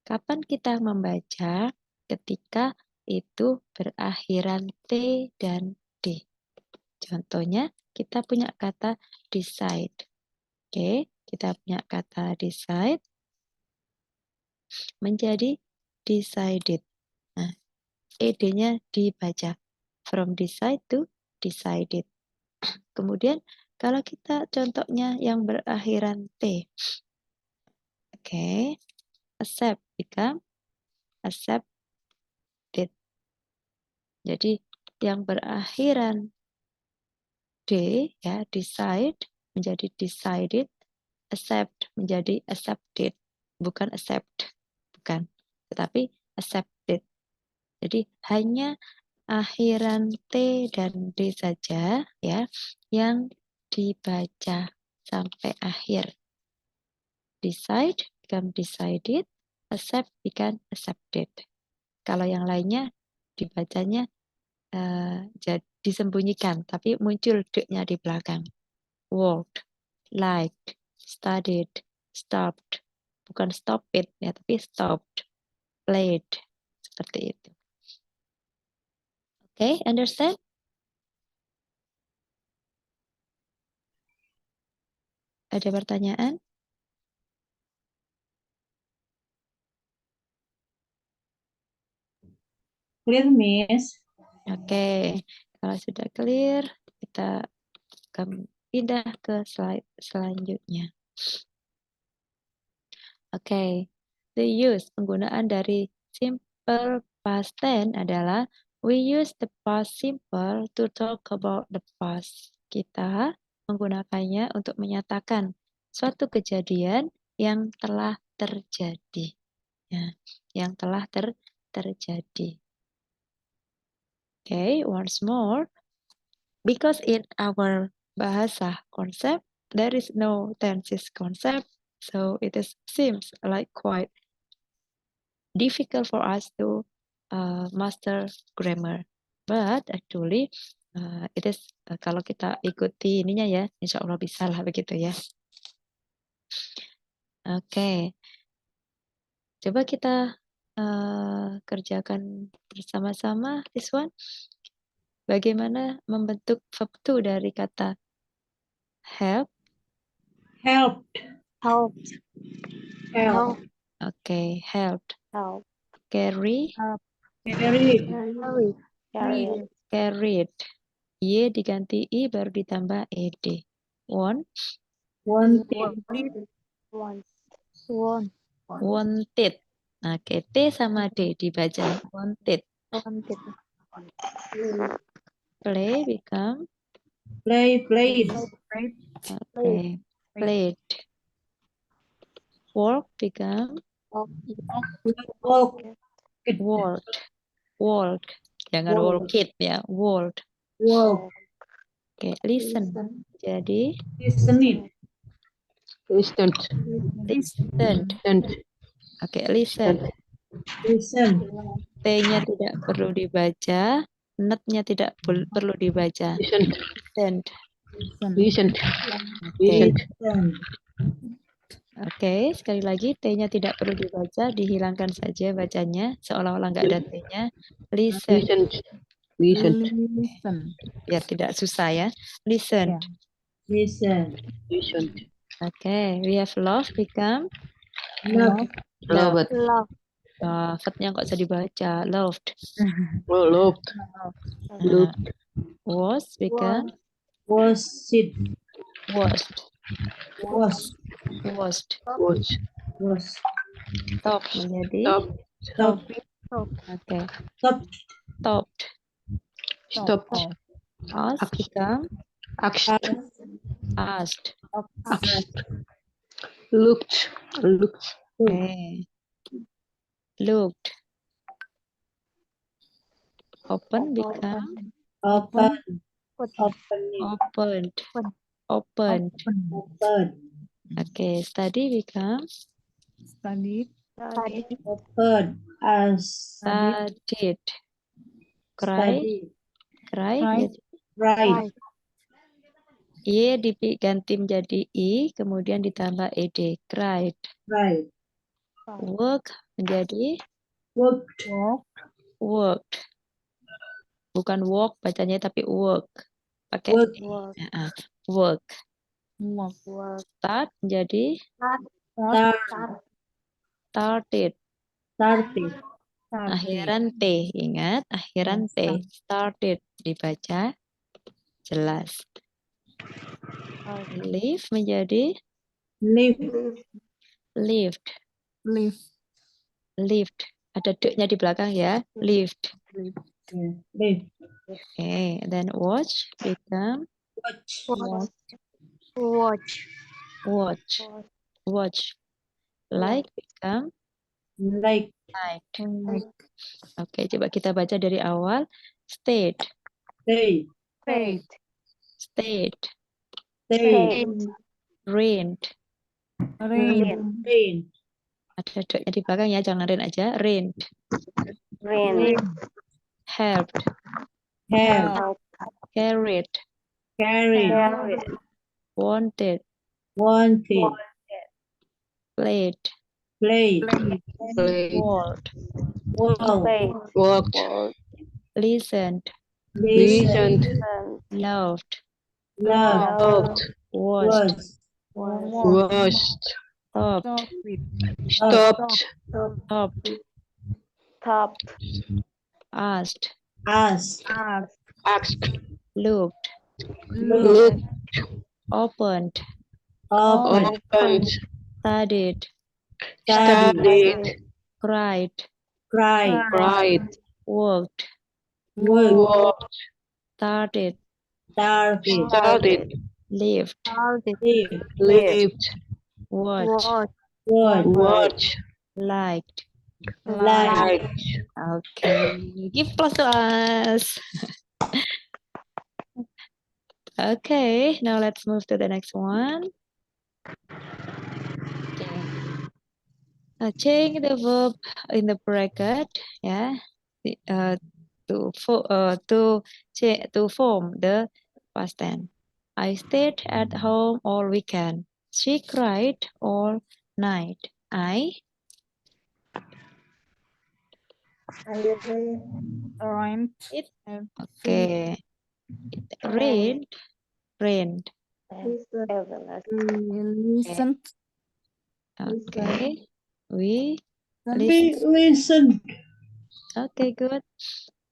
[SPEAKER 1] Kapan kita membaca? Ketika itu berakhiran T dan D. Contohnya, kita punya kata decide. Oke, kita punya kata decide menjadi decided. Nah, ED-nya dibaca. From decide to decided. Kemudian, kalau kita contohnya yang berakhiran T. Oke, accept become accepted. Jadi yang berakhiran D ya, decide menjadi decided, accept menjadi accepted, bukan accept, bukan, tetapi accepted. Jadi hanya akhiran T dan D saja ya yang dibaca sampai akhir. Decide become decided, accept become accepted. Kalau yang lainnya dibacanya disembunyikan, tapi muncul D-nya di belakang. Walked, liked, studied, stopped. Bukan stop it, ya, tapi stopped, played. Seperti itu. Oke, understand? Ada pertanyaan?
[SPEAKER 7] Clear, Miss.
[SPEAKER 1] Oke, kalau sudah clear, kita akan pindah ke slide selanjutnya. Oke, the use, penggunaan dari simple past tense adalah we use the past simple to talk about the past. Kita menggunakannya untuk menyatakan suatu kejadian yang telah terjadi. Ya, yang telah terjadi. Okay, once more. Because in our bahasa concept, there is no tenses concept, so it seems like quite difficult for us to master grammar. But actually, it is kalau kita ikuti ininya ya, insya Allah bisa lah begitu ya. Oke, coba kita kerjakan bersama-sama this one. Bagaimana membentuk verb to dari kata help?
[SPEAKER 7] Helped.
[SPEAKER 4] Helped.
[SPEAKER 7] Help.
[SPEAKER 1] Oke, helped.
[SPEAKER 4] Help.
[SPEAKER 1] Carry,
[SPEAKER 7] Carried.
[SPEAKER 4] Carried.
[SPEAKER 1] carried. Y diganti I baru ditambah ed. Want,
[SPEAKER 7] Wanted.
[SPEAKER 1] wanted. Oke, T sama D dibaca. Wanted. Play become,
[SPEAKER 7] Played.
[SPEAKER 1] oke, played. Walk become
[SPEAKER 7] Walk.
[SPEAKER 1] walked. Walk. Jangan
[SPEAKER 7] Walk.
[SPEAKER 1] walk it ya. Walked.
[SPEAKER 7] Walk.
[SPEAKER 1] Oke, listen.
[SPEAKER 3] Listen.
[SPEAKER 1] Jadi
[SPEAKER 7] Listening.
[SPEAKER 2] Listened.
[SPEAKER 1] listened.
[SPEAKER 2] And
[SPEAKER 1] Oke, listen.
[SPEAKER 7] Listen.
[SPEAKER 1] T-nya tidak perlu dibaca, net-nya tidak perlu dibaca.
[SPEAKER 2] listened.
[SPEAKER 1] Listened.
[SPEAKER 2] Listened.
[SPEAKER 1] Oke.
[SPEAKER 2] Listened.
[SPEAKER 7] Listen.
[SPEAKER 1] Oke, sekali lagi T-nya tidak perlu dibaca, dihilangkan saja bacanya, seolah-olah nggak ada T-nya. Listen,
[SPEAKER 2] Listened. Listened.
[SPEAKER 5] Listen.
[SPEAKER 1] biar tidak susah ya. Listen.
[SPEAKER 5] Ya.
[SPEAKER 7] Listen.
[SPEAKER 2] Listened.
[SPEAKER 1] Oke, we have love become
[SPEAKER 7] Love.
[SPEAKER 2] Loved.
[SPEAKER 1] verb-nya nggak usah dibaca. Loved.
[SPEAKER 2] Oh, loved.
[SPEAKER 1] Nah,
[SPEAKER 2] Loved.
[SPEAKER 1] was become
[SPEAKER 7] Was. Sit.
[SPEAKER 1] washed.
[SPEAKER 7] Was.
[SPEAKER 1] Washed.
[SPEAKER 2] Watch.
[SPEAKER 7] Was.
[SPEAKER 1] Top menjadi
[SPEAKER 2] Stop.
[SPEAKER 7] Stop.
[SPEAKER 1] oke.
[SPEAKER 7] Stop.
[SPEAKER 1] Topped.
[SPEAKER 2] Stopped.
[SPEAKER 1] Asked become
[SPEAKER 2] Asked.
[SPEAKER 1] asked.
[SPEAKER 2] Asked. Looked. Looked.
[SPEAKER 1] Oke. Looked. Open become
[SPEAKER 7] Open. Opening.
[SPEAKER 1] opened. Opened.
[SPEAKER 7] Open.
[SPEAKER 1] Oke, study become
[SPEAKER 5] Studied.
[SPEAKER 7] Open. As.
[SPEAKER 1] studied. Cry,
[SPEAKER 7] Study.
[SPEAKER 1] cry.
[SPEAKER 5] Cried.
[SPEAKER 1] Jadi
[SPEAKER 7] Right.
[SPEAKER 1] Y diganti menjadi I, kemudian ditambah ed. Cried.
[SPEAKER 7] Right.
[SPEAKER 1] Work menjadi
[SPEAKER 7] Worked.
[SPEAKER 5] Walk.
[SPEAKER 1] worked. Bukan walk bacanya tapi work. Pakai
[SPEAKER 7] Work.
[SPEAKER 1] ya, work.
[SPEAKER 5] Walk.
[SPEAKER 1] Start menjadi
[SPEAKER 7] Start.
[SPEAKER 1] started.
[SPEAKER 7] Started.
[SPEAKER 1] Akhiran T, ingat akhiran T. Started dibaca jelas. Live menjadi
[SPEAKER 7] Live.
[SPEAKER 1] lived.
[SPEAKER 5] Live.
[SPEAKER 1] Lived. Ada D-nya di belakang ya. Lived.
[SPEAKER 7] Live.
[SPEAKER 1] Okay, then watch become
[SPEAKER 7] Watch.
[SPEAKER 1] watch. Like become
[SPEAKER 7] Like.
[SPEAKER 1] liked. Oke, coba kita baca dari awal. Stayed.
[SPEAKER 7] Stay.
[SPEAKER 5] Stayed.
[SPEAKER 1] Stayed.
[SPEAKER 7] Stay.
[SPEAKER 1] Rained.
[SPEAKER 5] Rain.
[SPEAKER 7] Rain.
[SPEAKER 1] Ada D-nya di belakang ya, jangan rain aja. Rained. Helped.
[SPEAKER 7] Help.
[SPEAKER 1] Carried.
[SPEAKER 7] Carried.
[SPEAKER 1] Wanted.
[SPEAKER 7] Wanted.
[SPEAKER 1] Played.
[SPEAKER 7] Played.
[SPEAKER 2] Played.
[SPEAKER 1] Called.
[SPEAKER 7] Walked.
[SPEAKER 2] Walked.
[SPEAKER 1] Listened.
[SPEAKER 7] Listened.
[SPEAKER 1] Loved.
[SPEAKER 7] Loved.
[SPEAKER 1] Watched.
[SPEAKER 2] Washed.
[SPEAKER 1] Stopped.
[SPEAKER 5] Stop it.
[SPEAKER 2] Stopped.
[SPEAKER 1] Stopped. Asked.
[SPEAKER 7] Asked.
[SPEAKER 2] Asked.
[SPEAKER 1] Looked.
[SPEAKER 2] Looked.
[SPEAKER 1] Opened.
[SPEAKER 2] Opened.
[SPEAKER 1] Studied.
[SPEAKER 2] Studied.
[SPEAKER 1] Cried.
[SPEAKER 7] Cried.
[SPEAKER 2] Cried.
[SPEAKER 1] Worked.
[SPEAKER 2] Walked.
[SPEAKER 1] Started.
[SPEAKER 2] Started.
[SPEAKER 1] Lived.
[SPEAKER 2] Lived.
[SPEAKER 1] Watched.
[SPEAKER 2] Watched.
[SPEAKER 1] Liked.
[SPEAKER 2] Liked.
[SPEAKER 1] Okay. Give applause to us. Okay, now let's move to the next one. Okay. Change the verb in the bracket, yeah, to form the past tense. I stayed at home all weekend. She cried all night. I
[SPEAKER 5] Rained.
[SPEAKER 1] okay. Rained.
[SPEAKER 5] Listened.
[SPEAKER 1] Okay. We
[SPEAKER 7] Listened.
[SPEAKER 1] okay, good.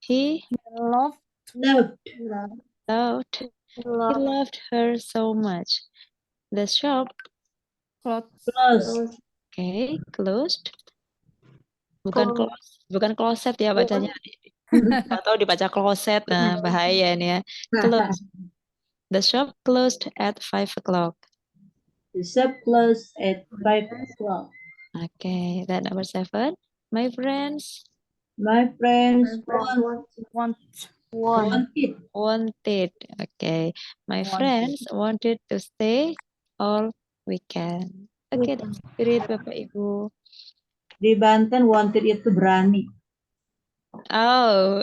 [SPEAKER 1] He
[SPEAKER 5] Loved.
[SPEAKER 1] loved. He loved her so much. The shop,
[SPEAKER 5] Clothes.
[SPEAKER 1] okay, closed. Bukan closet ya bacanya. Atau dibaca closet, nah bahaya ini ya. Closed. The shop closed at 5 o'clock.
[SPEAKER 7] The shop closed at 5 o'clock.
[SPEAKER 1] Okay, then number 7. My friends
[SPEAKER 7] My friends
[SPEAKER 3] My friends
[SPEAKER 7] wanted
[SPEAKER 1] wanted. Okay, my
[SPEAKER 5] Wanted.
[SPEAKER 1] friends wanted to stay all weekend. Okay, that's great, Bapak Ibu.
[SPEAKER 7] di Banten, wanted itu berani.
[SPEAKER 1] Oh,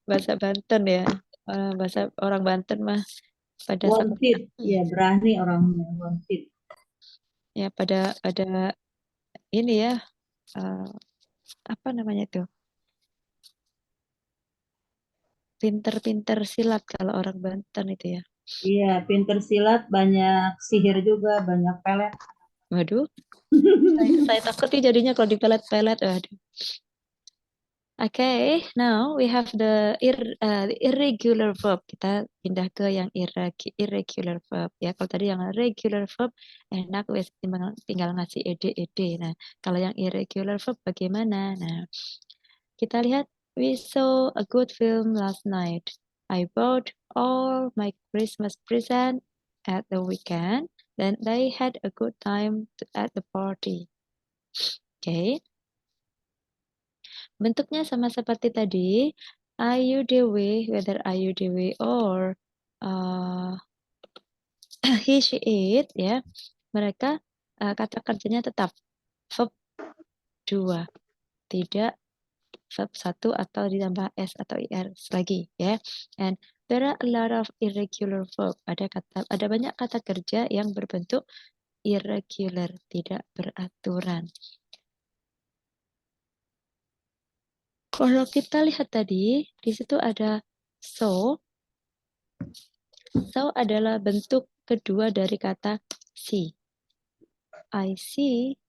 [SPEAKER 1] bahasa Banten ya. Bahasa orang Banten mah pada
[SPEAKER 7] Wanted, ya berani orangnya, wanted.
[SPEAKER 1] ya pada ini ya, apa namanya itu, pinter-pinter silat kalau orang Banten itu ya.
[SPEAKER 7] Iya, pinter silat, banyak sihir juga, banyak pelet.
[SPEAKER 1] Waduh, saya takut nih jadinya kalau dipelet-pelet. Waduh. Okay, now we have the irregular verb. Kita pindah ke yang irregular verb ya. Kalau tadi yang regular verb enak wes tinggal ngasih ed. Nah, kalau yang irregular verb bagaimana? Nah, kita lihat, we saw a good film last night. I bought all my Christmas present at the weekend. Then they had a good time at the party. Okay. Bentuknya sama seperti tadi, ayu dewe, whether ayu dewe or he, she, it, ya. Mereka kata kerjanya tetap verb 2, tidak verb 1 atau ditambah s atau ir lagi, ya. And there are a lot of irregular verb. Ada banyak kata kerja yang berbentuk irregular, tidak beraturan. Kalau kita lihat tadi, di situ ada so. So adalah bentuk kedua dari kata see. I see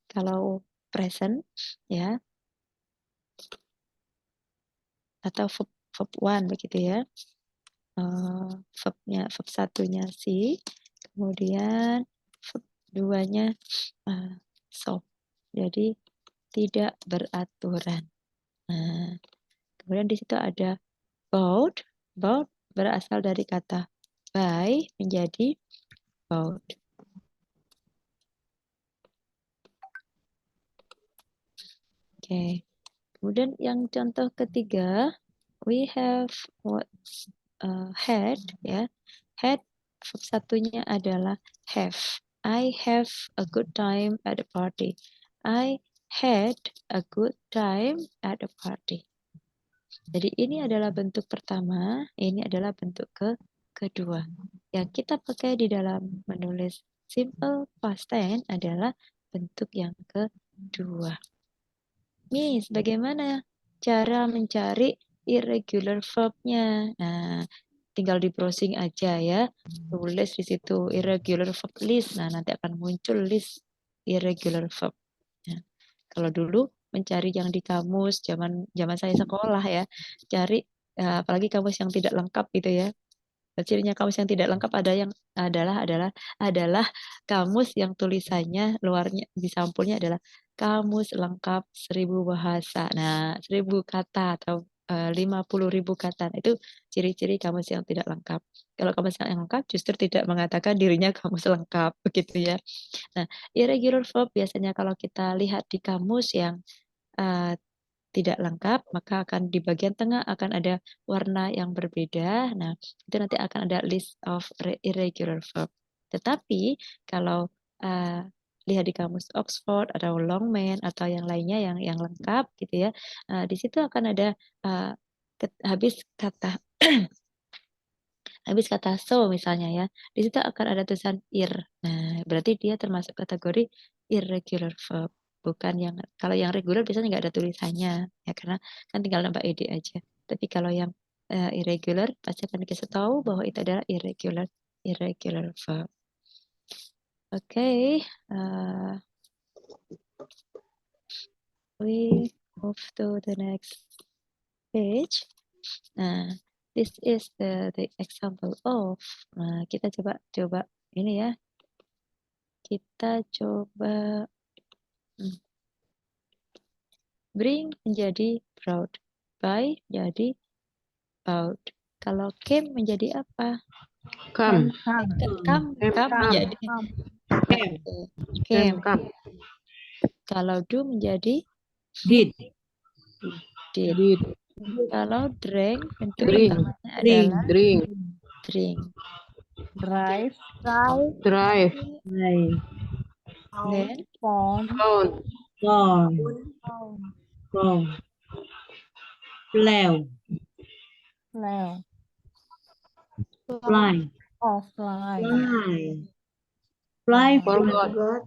[SPEAKER 1] kalau present ya. Atau verb 1 begitu ya. Verb 1-nya see, kemudian verb 2-nya so. Jadi tidak beraturan. Nah, kemudian di situ ada bought. Bought berasal dari kata buy menjadi bought. Oke. Kemudian yang contoh ketiga, we have what had ya. Had verb 1-nya adalah have. I have a good time at the party. I had a good time at the party. Jadi ini adalah bentuk pertama, ini adalah bentuk kedua. Yang kita pakai di dalam menulis simple past tense adalah bentuk yang kedua. Miss, bagaimana cara mencari irregular verb-nya? Nah, tinggal di browsing aja ya. Tulis di situ irregular verb list. Nah, nanti akan muncul list irregular verb. Nah, kalau dulu mencari yang di kamus zaman saya sekolah ya, cari apalagi kamus yang tidak lengkap gitu ya. Cirinya kamus yang tidak lengkap adalah kamus yang tulisannya luarnya di sampulnya adalah kamus lengkap 1000 bahasa. Nah, 1000 kata atau 50.000 kata. Nah, itu ciri-ciri kamus yang tidak lengkap. Kalau kamus yang lengkap justru tidak mengatakan dirinya kamus lengkap begitu ya. Nah, irregular verb biasanya kalau kita lihat di kamus yang tidak lengkap, maka akan di bagian tengah akan ada warna yang berbeda. Nah, itu nanti akan ada list of irregular verb. Tetapi kalau lihat di kamus Oxford atau Longman atau yang lainnya yang lengkap gitu ya, di situ akan ada habis kata habis kata so misalnya ya, di situ akan ada tulisan ir. Nah, berarti dia termasuk kategori irregular verb. Bukan yang, kalau yang regular biasanya nggak ada tulisannya, ya karena kan tinggal nambah ed aja. Tapi kalau yang irregular pasti akan dikasih tahu bahwa itu adalah irregular verb. Okay, we move to the next page. Nah, this is the example of. Nah, kita coba ini ya. Kita coba bring menjadi brought, buy menjadi bought. Kalau came menjadi apa?
[SPEAKER 2] Come.
[SPEAKER 5] Come.
[SPEAKER 1] Come
[SPEAKER 2] Come.
[SPEAKER 1] menjadi
[SPEAKER 5] Come.
[SPEAKER 7] Came.
[SPEAKER 1] came.
[SPEAKER 2] Come.
[SPEAKER 1] Kalau do menjadi
[SPEAKER 7] Did.
[SPEAKER 1] did.
[SPEAKER 2] Did.
[SPEAKER 1] Kalau drink bentuk
[SPEAKER 2] Drink.
[SPEAKER 1] utamanya
[SPEAKER 7] Drink.
[SPEAKER 1] adalah
[SPEAKER 2] Drink.
[SPEAKER 1] drink.
[SPEAKER 5] Drive.
[SPEAKER 2] Drive.
[SPEAKER 7] Right.
[SPEAKER 1] Then
[SPEAKER 5] Phone.
[SPEAKER 2] Phone.
[SPEAKER 7] Gone.
[SPEAKER 5] Phone.
[SPEAKER 7] Gone. Flew.
[SPEAKER 5] Flew.
[SPEAKER 7] Fly.
[SPEAKER 5] Oh, fly.
[SPEAKER 7] Fly. Fly.
[SPEAKER 2] Forgot.
[SPEAKER 3] Forgot.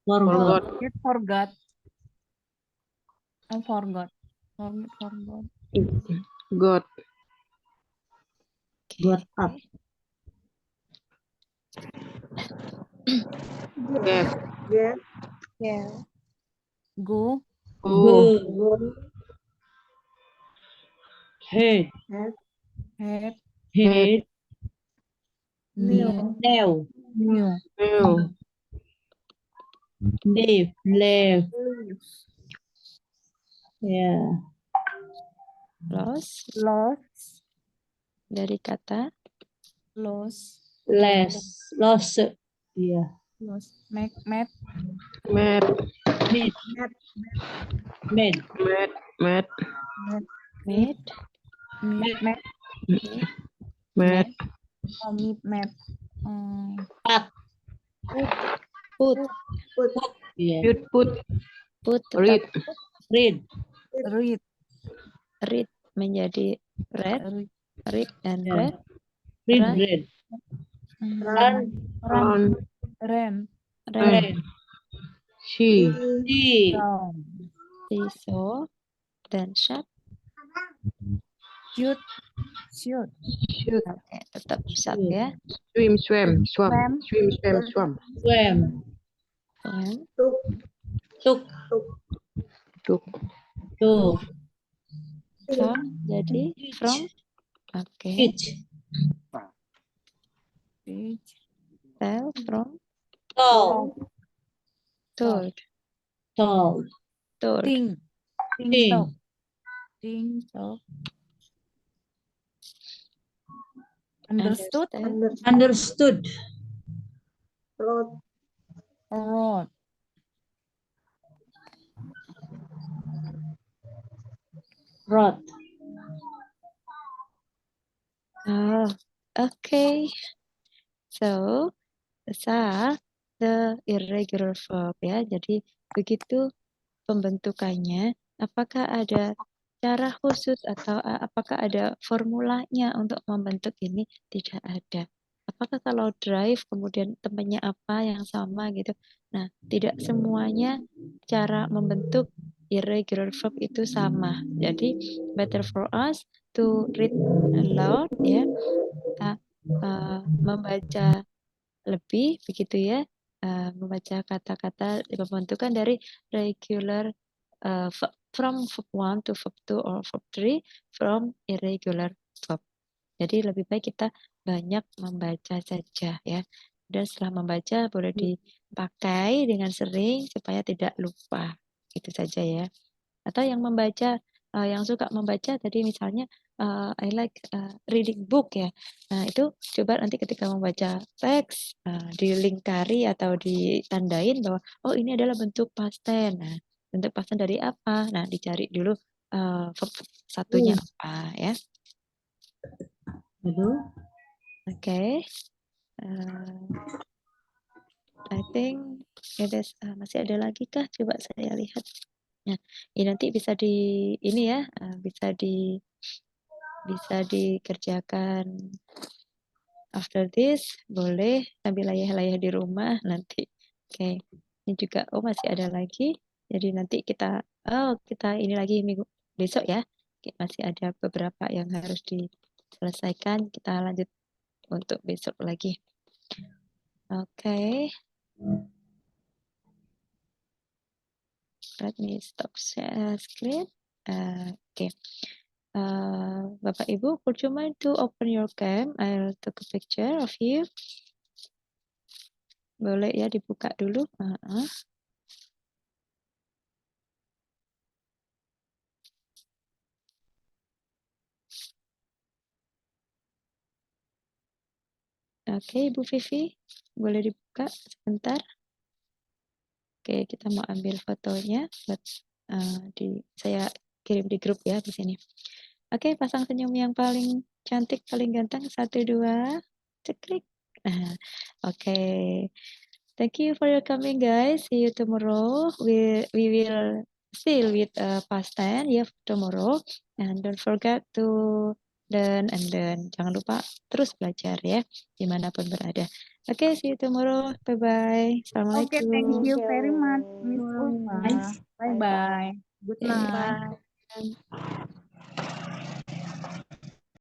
[SPEAKER 7] Forgot.
[SPEAKER 2] Forgot.
[SPEAKER 5] It forgot. I forgot. Forgot.
[SPEAKER 2] Got.
[SPEAKER 7] Got up.
[SPEAKER 2] Get.
[SPEAKER 3] Get.
[SPEAKER 5] Go.
[SPEAKER 2] Go.
[SPEAKER 3] Go.
[SPEAKER 7] Head.
[SPEAKER 3] Head.
[SPEAKER 5] Head.
[SPEAKER 7] Head.
[SPEAKER 3] New.
[SPEAKER 7] Tail.
[SPEAKER 5] New.
[SPEAKER 2] New.
[SPEAKER 7] Leaf. Left.
[SPEAKER 5] Leaves.
[SPEAKER 7] Yeah.
[SPEAKER 1] lost
[SPEAKER 5] Lost.
[SPEAKER 1] dari kata
[SPEAKER 5] Lost.
[SPEAKER 7] Less. Lost. Yeah.
[SPEAKER 5] Lost. Met.
[SPEAKER 2] Met.
[SPEAKER 7] Made.
[SPEAKER 3] Met.
[SPEAKER 7] Made.
[SPEAKER 2] Met. Met.
[SPEAKER 1] made,
[SPEAKER 5] Met.
[SPEAKER 2] Met.
[SPEAKER 5] Oh, met.
[SPEAKER 7] Up.
[SPEAKER 1] put,
[SPEAKER 3] Put.
[SPEAKER 7] Yeah.
[SPEAKER 2] Put.
[SPEAKER 1] put tetap
[SPEAKER 2] Read.
[SPEAKER 7] Read.
[SPEAKER 5] Read.
[SPEAKER 1] read menjadi read,
[SPEAKER 5] Read.
[SPEAKER 1] read and
[SPEAKER 7] Yeah.
[SPEAKER 1] read,
[SPEAKER 7] Read.
[SPEAKER 1] Run.
[SPEAKER 7] Read.
[SPEAKER 3] Run.
[SPEAKER 2] On.
[SPEAKER 5] Ran.
[SPEAKER 1] run,
[SPEAKER 7] Red.
[SPEAKER 2] She.
[SPEAKER 7] See.
[SPEAKER 5] Down.
[SPEAKER 1] saw, dan shut.
[SPEAKER 5] Shoot. Shoot.
[SPEAKER 2] Shoot.
[SPEAKER 1] Oke, tetap shut
[SPEAKER 7] Shoot.
[SPEAKER 1] ya.
[SPEAKER 2] Swim. Swam. Swam.
[SPEAKER 5] Swam.
[SPEAKER 2] Swim. Swam. Swam.
[SPEAKER 7] Swam.
[SPEAKER 1] Swam,
[SPEAKER 3] Took.
[SPEAKER 7] Took.
[SPEAKER 2] Took.
[SPEAKER 7] Took.
[SPEAKER 1] from jadi from. Oke,
[SPEAKER 7] Each.
[SPEAKER 5] Teach.
[SPEAKER 1] tell from
[SPEAKER 7] Tall.
[SPEAKER 1] told,
[SPEAKER 7] Tall.
[SPEAKER 1] told.
[SPEAKER 5] Think.
[SPEAKER 7] Think.
[SPEAKER 5] Talk. Think. Talk. Understood.
[SPEAKER 1] Understand,
[SPEAKER 7] Understood.
[SPEAKER 3] Road.
[SPEAKER 5] Wrote.
[SPEAKER 7] Rod.
[SPEAKER 1] oh, okay. So these are the irregular verb ya. Jadi begitu pembentukannya. Apakah ada cara khusus atau apakah ada formulanya untuk membentuk ini? Tidak ada. Apakah kalau drive kemudian temannya apa yang sama gitu? Nah, tidak semuanya cara membentuk irregular verb itu sama. Jadi better for us to read aloud ya. Kita membaca lebih begitu ya. Membaca kata-kata pembentukan dari regular from verb 1 to verb 2 or verb 3 from irregular verb. Jadi lebih baik kita banyak membaca saja ya. Dan setelah membaca boleh dipakai dengan sering supaya tidak lupa. Itu saja ya. Atau yang membaca yang suka membaca tadi misalnya I like reading book ya. Nah, itu coba nanti ketika membaca teks dilingkari atau ditandain bahwa oh ini adalah bentuk past tense. Nah, bentuk past tense dari apa? Nah, dicari dulu verb satunya apa ya.
[SPEAKER 7] Betul.
[SPEAKER 1] Oke. I think it is, masih ada lagi kah? Coba saya lihat. Nah, ini nanti bisa ini ya, bisa dikerjakan after this, boleh sambil layah-layah di rumah nanti. Oke. Ini juga masih ada lagi. Jadi nanti kita ini lagi minggu besok ya. Oke, masih ada beberapa yang harus diselesaikan. Kita lanjut untuk besok lagi. Oke. Let me stop share screen. Oke. Bapak Ibu, would you mind to open your cam? I'll take a picture of you. Boleh ya dibuka dulu. Oke, Ibu Vivi, boleh dibuka sebentar. Oke, kita mau ambil fotonya buat saya kirim di grup ya di sini. Oke, pasang senyum yang paling cantik, paling ganteng. 1, 2, ceklik. Oke. Thank you for your coming, guys. See you tomorrow. We will still with past tense ya tomorrow. And don't forget to learn and learn. Jangan lupa terus belajar ya dimanapun berada. Oke, see you tomorrow. Bye-bye.
[SPEAKER 5] Oke, thank
[SPEAKER 1] Assalamualaikum.
[SPEAKER 5] you
[SPEAKER 4] Thank
[SPEAKER 5] very much,
[SPEAKER 4] you.
[SPEAKER 5] Miss Ulfa.
[SPEAKER 7] Bye.
[SPEAKER 5] Bye-bye. Good
[SPEAKER 1] Oke,
[SPEAKER 5] night.
[SPEAKER 1] bye.